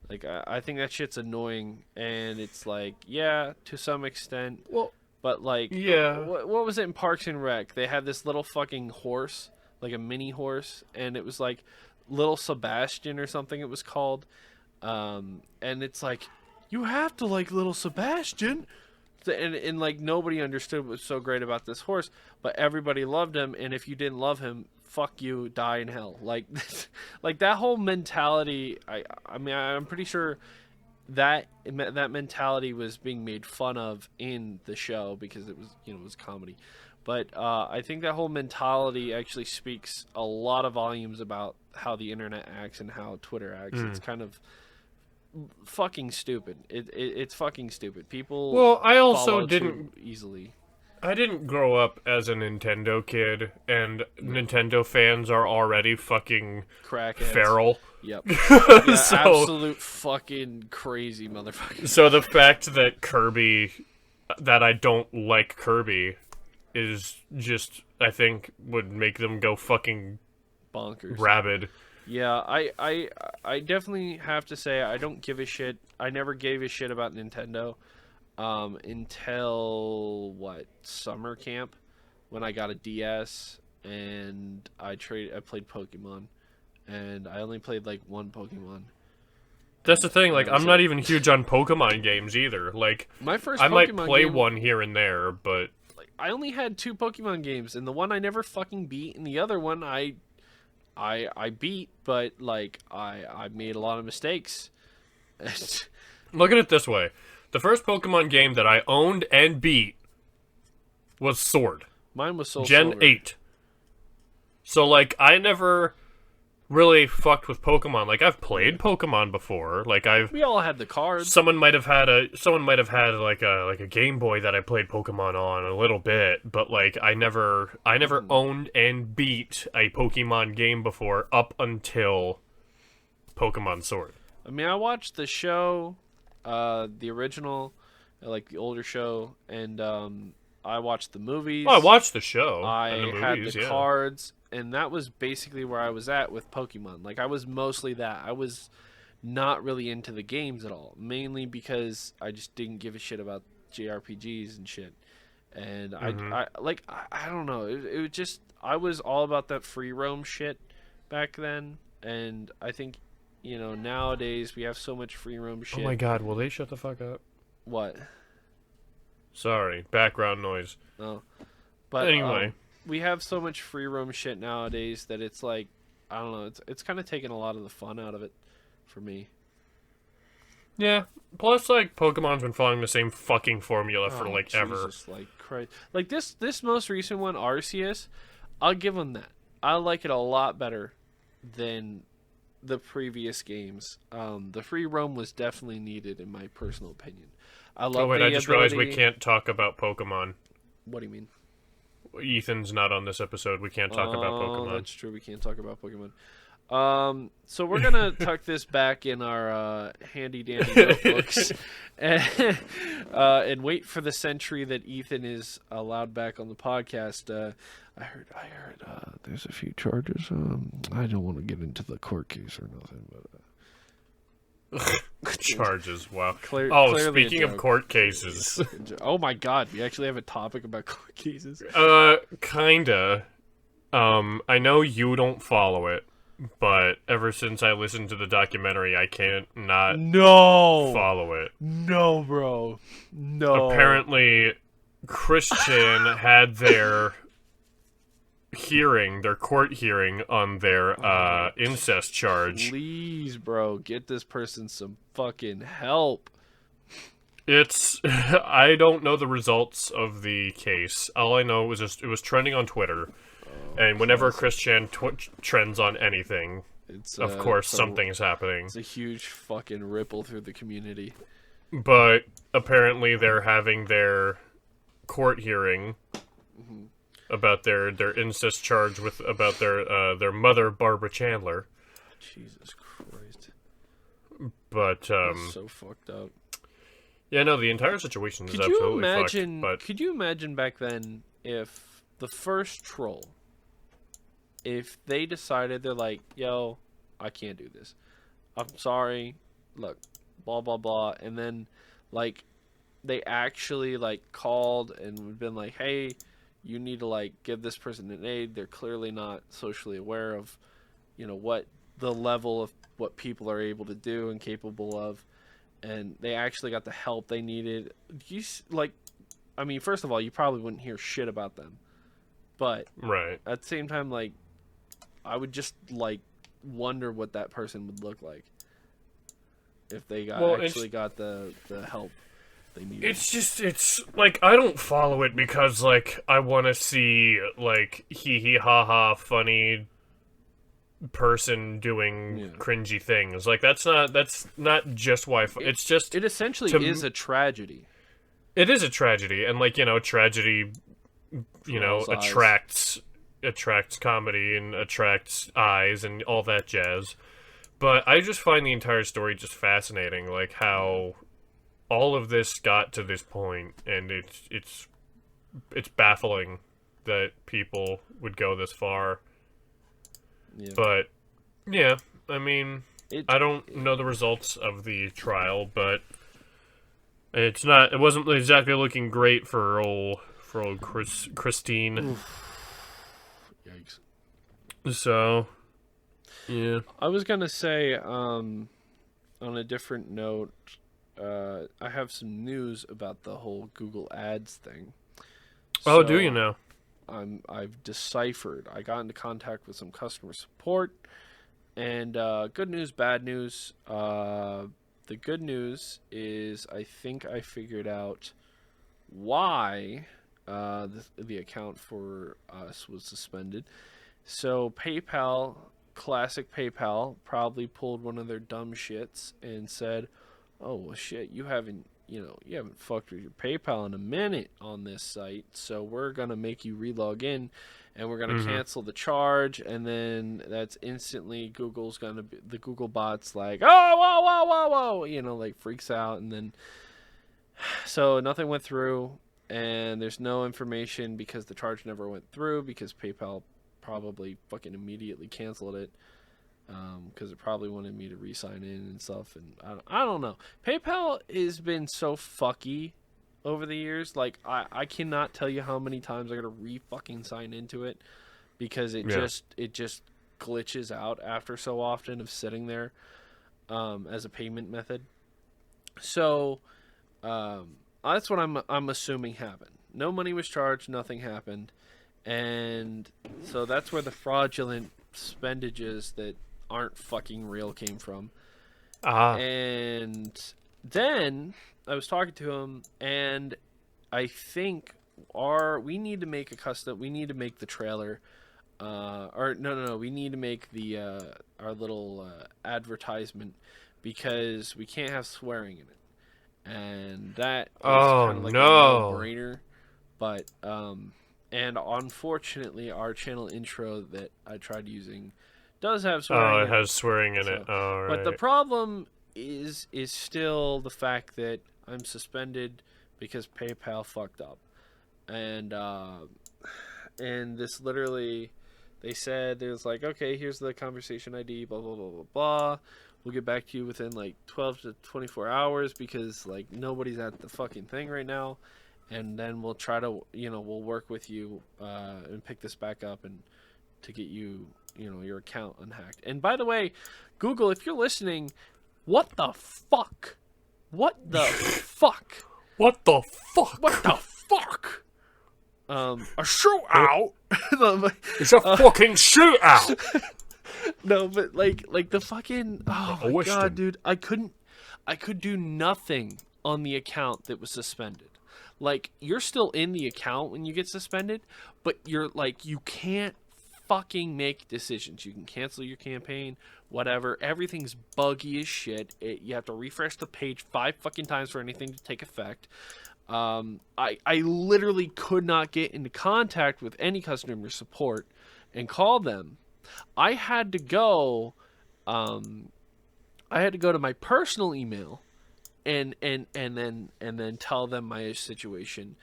Like I think that shit's annoying, and it's like, yeah, to some extent. Well, but like, yeah. what was it in Parks and Rec? They had this little fucking horse, like a mini horse, and it was like Little Sebastian or something. It was called, and it's like, you have to like Little Sebastian, and like nobody understood what was so great about this horse, but everybody loved him, and if you didn't love him, fuck you, die in hell. Like, like that whole mentality. I mean, I'm pretty sure that mentality was being made fun of in the show because it was, it was comedy. But I think that whole mentality actually speaks a lot of volumes about how the internet acts and how Twitter acts. It's kind of fucking stupid. It's fucking stupid. People. Well, I also follow didn't. too easily. I didn't grow up as a Nintendo kid, and Nintendo fans are already fucking Crackheads. feral. Yep. Yeah, So- absolute fucking crazy motherfuckers. So the fact that I don't like Kirby, is just, I think, would make them go fucking Bonkers. rabid. Yeah, I definitely have to say I don't give a shit. I never gave a shit about Nintendo until summer camp when I got a DS and I played Pokemon, and I only played like one Pokemon. That's the thing, like, That was I'm not it. even huge on Pokemon games either. Like, My first I might Pokemon play game, one here and there, but I only had 2 Pokemon games, and the one I never fucking beat, and the other one I beat, but like I made a lot of mistakes. look at it this way. The first Pokemon game that I owned and beat was Sword. Mine was Soul Gen Silver. 8. So, like, I never really fucked with Pokemon. Like, I've played Pokemon before. Like, We all had the cards. someone might have had like a Game Boy that I played Pokemon on a little bit, but like I never owned and beat a Pokemon game before up until Pokemon Sword. I mean, I watched the show, the original, like the older show, and I watched the movies. Well, I watched the show. I and the had movies, the yeah. cards, and that was basically where I was at with Pokemon. Like, I was mostly that. I was not really into the games at all, mainly because I just didn't give a shit about JRPGs and shit. And I don't know. It was just, I was all about that free roam shit back then, and I think nowadays we have so much free roam shit. Oh my god, will they shut the fuck up? What? Sorry, background noise. Oh. But Anyway. we have so much free roam shit nowadays that it's like, I don't know, it's kind of taken a lot of the fun out of it for me. Yeah. Plus, like, Pokemon's been following the same fucking formula for, like, ever. Jesus, like, Christ. Like, this most recent one, Arceus, I'll give them that. I like it a lot better than the previous games. The free roam was definitely needed, in my personal opinion. I love I just realized we ability- can't talk about Pokemon. What do you mean? Ethan's not on this episode. We can't talk about Pokemon. That's true. We can't talk about Pokemon. So we're gonna tuck this back in our handy dandy notebooks and wait for the century that Ethan is allowed back on the podcast. I heard there's a few charges. I don't want to get into the court case or nothing, but Charges, wow. Clearly Speaking a of joke. court cases. Oh my God, we actually have a topic about court cases. Kinda. I know you don't follow it, but ever since I listened to the documentary, I can't not follow it. No, bro. No. Apparently, Christian had their court hearing on their incest charge. Please, bro, get this person some fucking help. I don't know the results of the case. All I know was it was trending on Twitter. And whenever Christian trends on anything, of course something is happening. It's a huge fucking ripple through the community. But apparently they're having their court hearing about their incest charge about their mother, Barbara Chandler. Jesus Christ. But That's so fucked up. yeah, no, the entire situation is absolutely fucked. But could you imagine back then if the first troll, if they decided they're like, yo, I can't do this. I'm sorry. Look, blah, blah, blah. And then, like, they actually, like, called and been like, hey, you need to, like, give this person an aid. They're clearly not socially aware of, what the level of what people are able to do and capable of. And they actually got the help they needed. First of all, you probably wouldn't hear shit about them. But right. at the same time, like, I would just, like, wonder what that person would look like if they got the help they needed. It's like, I don't follow it because, like, I want to see, like, hee ha ha funny person doing cringy things. Like, that's not just why. It's just... It essentially is a tragedy. It is a tragedy, and, like, tragedy, attracts comedy and attracts eyes and all that jazz. But I just find the entire story just fascinating, like how all of this got to this point, and it's baffling that people would go this far. Yeah. But yeah, I mean, I don't know the results of the trial, but it wasn't exactly looking great for old Christine. Oof. Yikes. So, yeah. I was gonna say, on a different note, I have some news about the whole Google Ads thing. Oh, do you know? I've deciphered. I got into contact with some customer support, and good news, bad news. The good news is I think I figured out why the account for us was suspended. So PayPal, classic PayPal, probably pulled one of their dumb shits and said, "Oh well, shit, you haven't fucked with your PayPal in a minute on this site, so we're gonna make you relog in, and we're gonna cancel the charge." And then that's instantly the Google bot's like, "Oh, whoa," like freaks out, and then so nothing went through, and there's no information because the charge never went through because PayPal probably fucking immediately canceled it. Because it probably wanted me to re-sign in and stuff, and I don't know. PayPal has been so fucky over the years. Like, I cannot tell you how many times I gotta re-fucking sign into it because it just glitches out after so often of sitting there. as a payment method. So that's what I'm assuming happened. No money was charged, nothing happened, and so that's where the fraudulent spendages that aren't fucking real came from. And then I was talking to him, and I think we need to make the trailer, or no, we need to make the our little advertisement, because we can't have swearing in it, and that is kind of like a no-brainer. But and unfortunately, our channel intro that I tried using does have swearing. Oh, it has swearing in it. All right. But the problem is still the fact that I'm suspended because PayPal fucked up, and this literally, they said there's like, okay, here's the conversation ID, blah blah blah blah blah. We'll get back to you within like 12 to 24 hours because like nobody's at the fucking thing right now, and then we'll try to we'll work with you and pick this back up and to get you your account unhacked. And by the way, Google, if you're listening, what the fuck? What the fuck? What the fuck? What the fuck? A shootout. It's a fucking shootout. No, but like the fucking, oh my god, dude, I could do nothing on the account that was suspended. Like, you're still in the account when you get suspended, but you're like, you can't fucking make decisions. You can cancel your campaign, whatever. Everything's buggy as shit. You have to refresh the page 5 fucking times for anything to take effect. I literally could not get into contact with any customer support and call them. I had to go to my personal email and then tell them my situation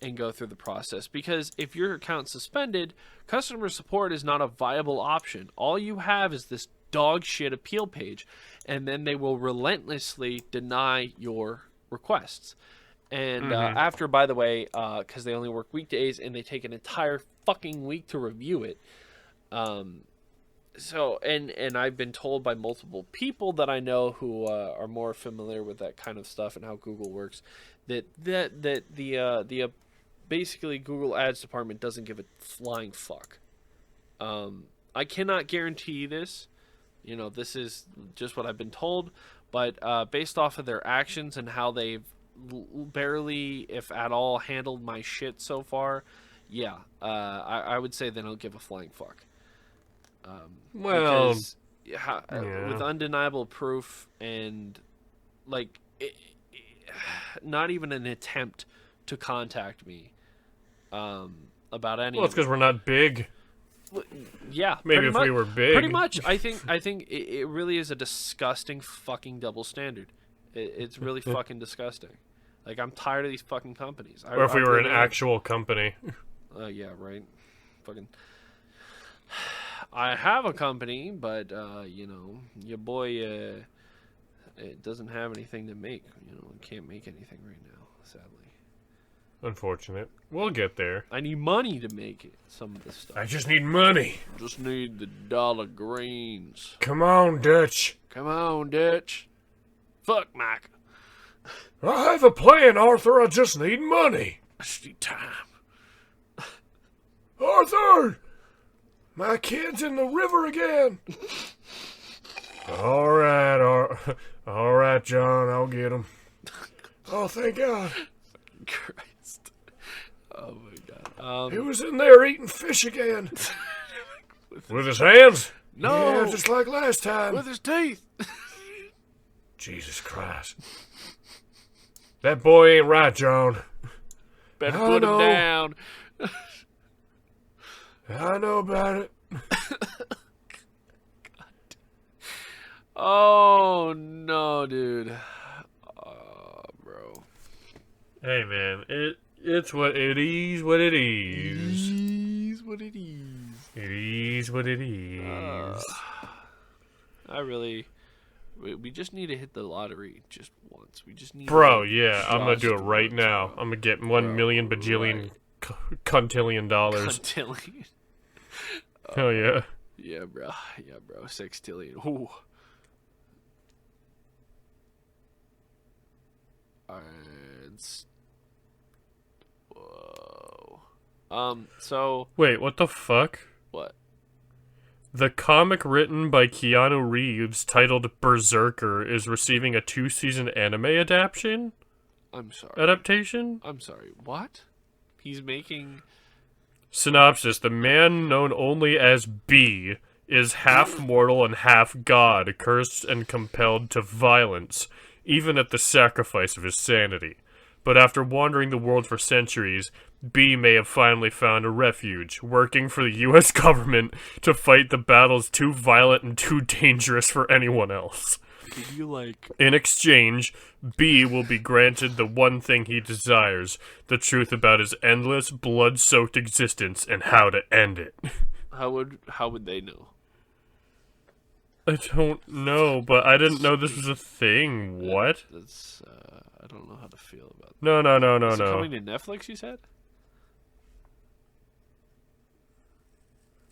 and go through the process, because if your account's suspended, customer support is not a viable option. All you have is this dog shit appeal page, and then they will relentlessly deny your requests. And after, by the way, because they only work weekdays and they take an entire fucking week to review it. So, and I've been told by multiple people that I know who are more familiar with that kind of stuff and how Google works, that the basically Google Ads department doesn't give a flying fuck. I cannot guarantee this. This is just what I've been told, but based off of their actions and how they've barely, if at all, handled my shit so far, yeah, I would say they don't give a flying fuck. Well, because, with undeniable proof and like not even an attempt to contact me about any. Well, it's because we're not big. Yeah, maybe if we were big. Pretty much, I think it really is a disgusting fucking double standard. It's really fucking disgusting. Like, I'm tired of these fucking companies. Or if we were an actual company. Yeah, right. Fucking. I have a company, but your boy it doesn't have anything to make. It can't make anything right now, sadly. Unfortunate. We'll get there. I need money to make it, some of this stuff. I just need money. Just need the dollar greens. Come on, Dutch. Come on, Dutch. Fuck, Mac. I have a plan, Arthur. I just need money. I just need time. Arthur! My kid's in the river again. All right, John. I'll get him. Oh, thank God. Christ. Oh, my God. He was in there eating fish again. With his hands? No. Yeah, just like last time. With his teeth. Jesus Christ. That boy ain't right, John. Better put him down. I know about it. Oh, no, dude. Oh, bro. Hey, man. It's what it is, what it is. It is what it is. It is what it is. We just need to hit the lottery just once. We just need. Bro, yeah, I'm gonna do it right now. I'm gonna get 1 million bajillion cuntillion dollars. Cuntillion. Hell yeah. Yeah, bro. 6 tillion. Ooh. It's... Whoa. So... Wait, what the fuck? What? The comic written by Keanu Reeves, titled Berserker, is receiving a 2-season anime adaptation? I'm sorry. Adaptation? I'm sorry. What? He's making... Synopsis: the man known only as B is half mortal and half god, cursed and compelled to violence, even at the sacrifice of his sanity. But after wandering the world for centuries, B may have finally found a refuge, working for the U.S. government to fight the battles too violent and too dangerous for anyone else. Can you, like... In exchange, B will be granted the one thing he desires, the truth about his endless, blood-soaked existence and how to end it. How would they know? I don't know, but I didn't know this was a thing. What? That's, I don't know how to feel about that. No. Is it coming to Netflix, you said?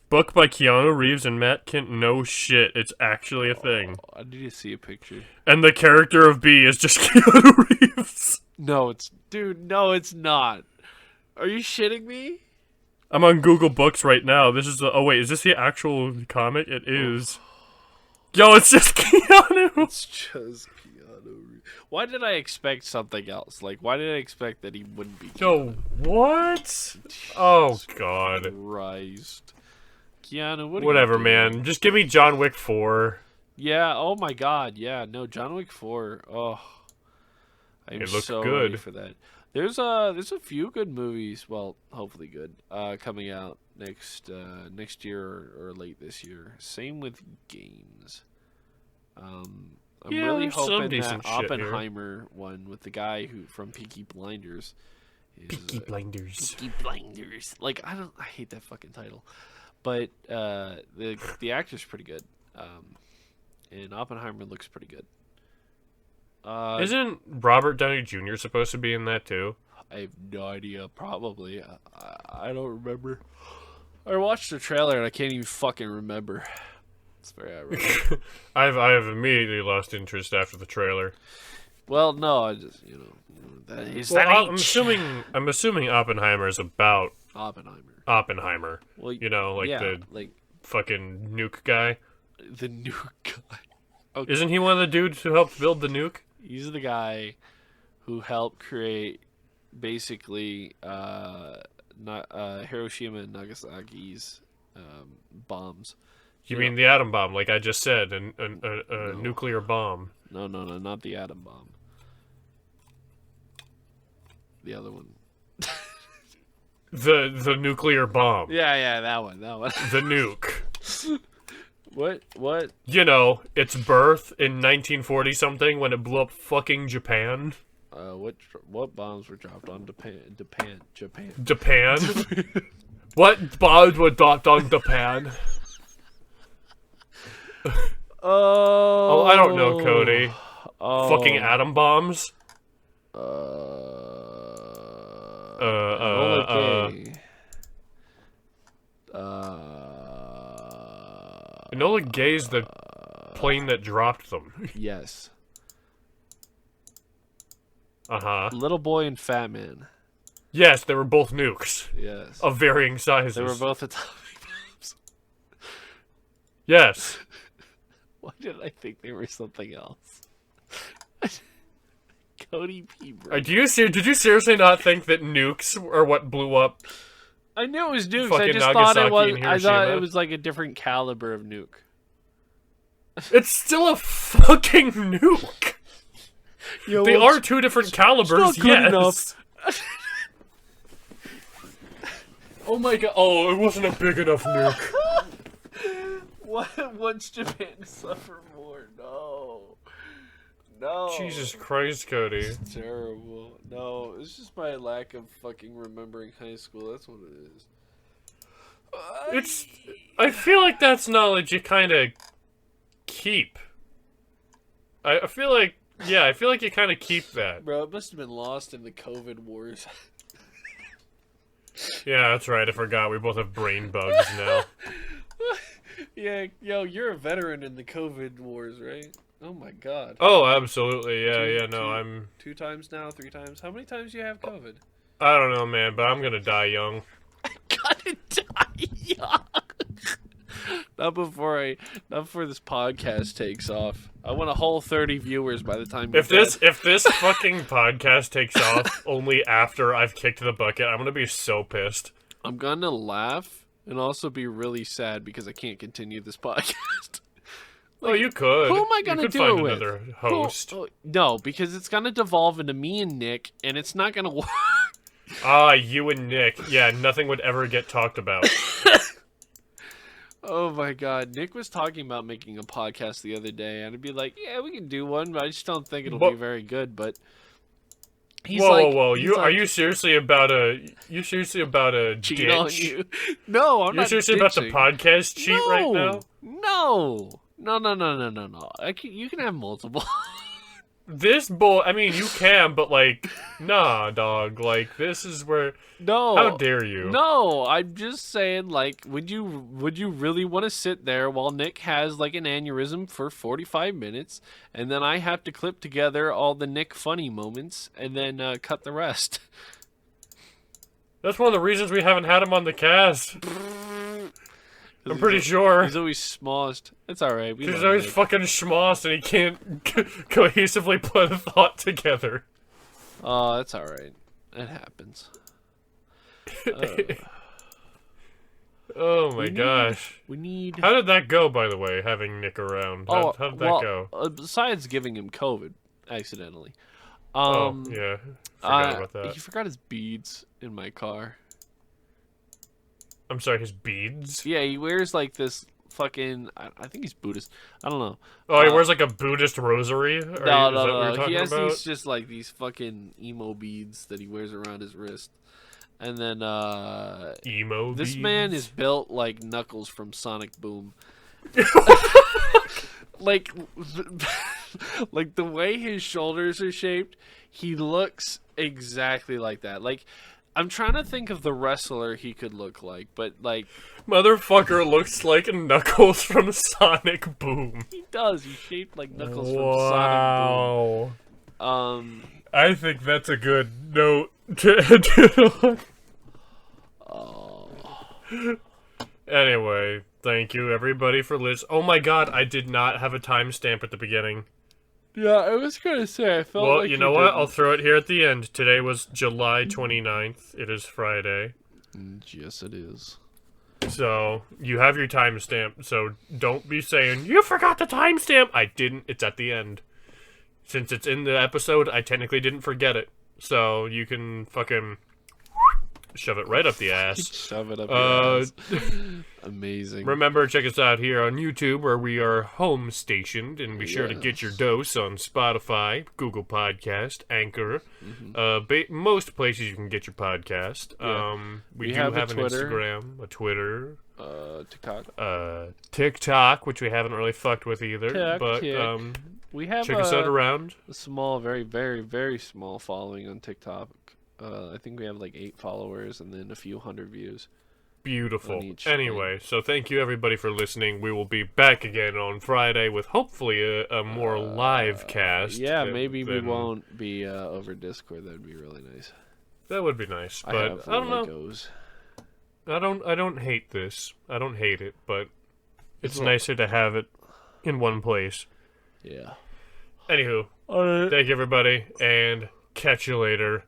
Book by Keanu Reeves and Matt Kent. No shit, it's actually a thing. I need to see a picture. And the character of B is just Keanu Reeves. No, it's not. Are you shitting me? I'm on Google Books right now. This is the... Oh, wait, is this the actual comic? It is. Yo, it's just Keanu! It's just Keanu Reeves. Why did I expect something else? Like, why did I expect that he wouldn't be Keanu? Yo, what? Oh, God. Christ. Keanu, what are Whatever, you doing? man. Just give me John Wick 4. Yeah, oh my god, yeah. No, John Wick 4. Oh. I'm It looks so good. ready for that. There's a few good movies, well, hopefully good, coming out next year or late this year. Same with games. I'm Yeah, really there's some hoping decent that shit here. Oppenheimer one with the guy who from Peaky Blinders is Peaky Blinders. Peaky Blinders. Like I hate that fucking title. But the actor's pretty good. And Oppenheimer looks pretty good. Isn't Robert Downey Jr. supposed to be in that too? I have no idea. Probably. I don't remember. I watched the trailer and I can't even fucking remember. It's very ironic. I have immediately lost interest after the trailer. Well, no, I just that is Well, that I'm assuming Oppenheimer is about Oppenheimer. Well, you know, like yeah, the like fucking nuke guy. the nuke guy. Okay. Isn't he one of the dudes who helped build the nuke? He's the guy who helped create basically Hiroshima and Nagasaki's bombs. You mean the atom bomb, like I just said, a nuclear bomb? No, not the atom bomb. The other one. The nuclear bomb. Yeah, that one. The nuke. What? You know, its birth in 1940 something when it blew up fucking Japan. What bombs were dropped on Japan? Japan? What bombs were dropped on Japan? Oh, I don't know, Cody. Fucking atom bombs? Enola Gay's the plane that dropped them. Yes. Uh-huh. Little Boy and Fat Man. Yes, they were both nukes. Yes. Of varying sizes. They were both atomic bombs. Yes. Why did I think they were something else? Cody P. Did you seriously not think that nukes are what blew up? I knew it was nukes. Fucking I just thought it was. Nagasaki and I thought it Hiroshima. was like a different caliber of nuke. It's still a fucking nuke. Yo, They are two different calibers, not good yes. enough. Oh my god. Oh, it wasn't a big enough nuke. What wants Japan to suffer more? No. Jesus Christ, Cody. It's terrible. No, it's just my lack of fucking remembering high school. That's what it is. I feel like that's knowledge you kind of keep. I feel like you kind of keep that. Bro, it must have been lost in the COVID wars. Yeah, that's right. I forgot. We both have brain bugs now. Yeah, yo, you're a veteran in the COVID wars, right? Oh my god. Oh, absolutely. Yeah, Two- yeah. No, two- I'm. 2 times now, 3 times. How many times do you have COVID? I don't know, man, but I'm gonna die young. Gotta die young. Not before this podcast takes off. I want a whole 30 viewers by the time. If this fucking podcast takes off only after I've kicked the bucket, I'm gonna be so pissed. I'm gonna laugh and also be really sad because I can't continue this podcast. Oh, you could. Who am I gonna you could do find it with? another host. No, because it's gonna devolve into me and Nick, and it's not gonna work. Ah, you and Nick. Yeah, nothing would ever get talked about. Oh my god, Nick was talking about making a podcast the other day, and I'd be like, "Yeah, we can do one," but I just don't think it'll be very good. But he's whoa! Are you seriously about a? You seriously about a cheat ditch? on you? No, I'm You're not. seriously about the podcast cheat right now? No. You can have multiple. This bull. I mean, you can, but like, nah, dog. Like, this is where. No. How dare you? No, I'm just saying, like, would you really want to sit there while Nick has like an aneurysm for 45 minutes, and then I have to clip together all the Nick funny moments and then cut the rest? That's one of the reasons we haven't had him on the cast. I'm pretty sure. He's always smallest. It's alright. He's always fucking schmossed and he can't cohesively put a thought together. Oh, that's alright. It happens. Oh my gosh. We need... How did that go, by the way, having Nick around? How did that go? Besides giving him COVID, accidentally. Yeah. Forgot about that. He forgot his beads in my car. I'm sorry, his beads? Yeah, he wears like this fucking... I think he's Buddhist. I don't know. Oh, he wears like a Buddhist rosary? No. He has these just like these fucking emo beads that he wears around his wrist. And then emo this beads? man is built like Knuckles from Sonic Boom. like the way his shoulders are shaped, he looks exactly like that. Like, I'm trying to think of the wrestler he could look like, but like... Motherfucker looks like Knuckles from Sonic Boom. He does. He's shaped like Knuckles from Sonic Boom. I think that's a good note to Anyway, thank you everybody for listening. Oh my god, I did not have a timestamp at the beginning. Yeah, I was gonna say, I felt well, like you know what? I'll throw it here at the end. Today was July 29th. It is Friday. Yes, it is. So, you have your timestamp, so don't be saying, you forgot the timestamp! I didn't. It's at the end. Since it's in the episode, I technically didn't forget it. So, you can fucking shove it right up the ass. Shove it up your ass. Amazing. Remember, check us out here on YouTube, where we are home stationed, and be sure to get your dose on Spotify, Google Podcast, Anchor, most places you can get your podcast. Yeah. We do have an Instagram, a Twitter, TikTok, which we haven't really fucked with either. But we have check us out around. A small, very, very, very small following on TikTok. I think we have like 8 followers and then a few hundred views. Beautiful. Anyway, so thank you everybody for listening. We will be back again on Friday with hopefully a more live cast. Yeah, maybe we won't be over Discord. That would be really nice. That would be nice, but I don't know. I don't hate this. I don't hate it, but it's nicer to have it in one place. Yeah. Anywho, thank you everybody, and catch you later.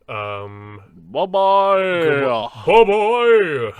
Bye-bye. Bye-bye.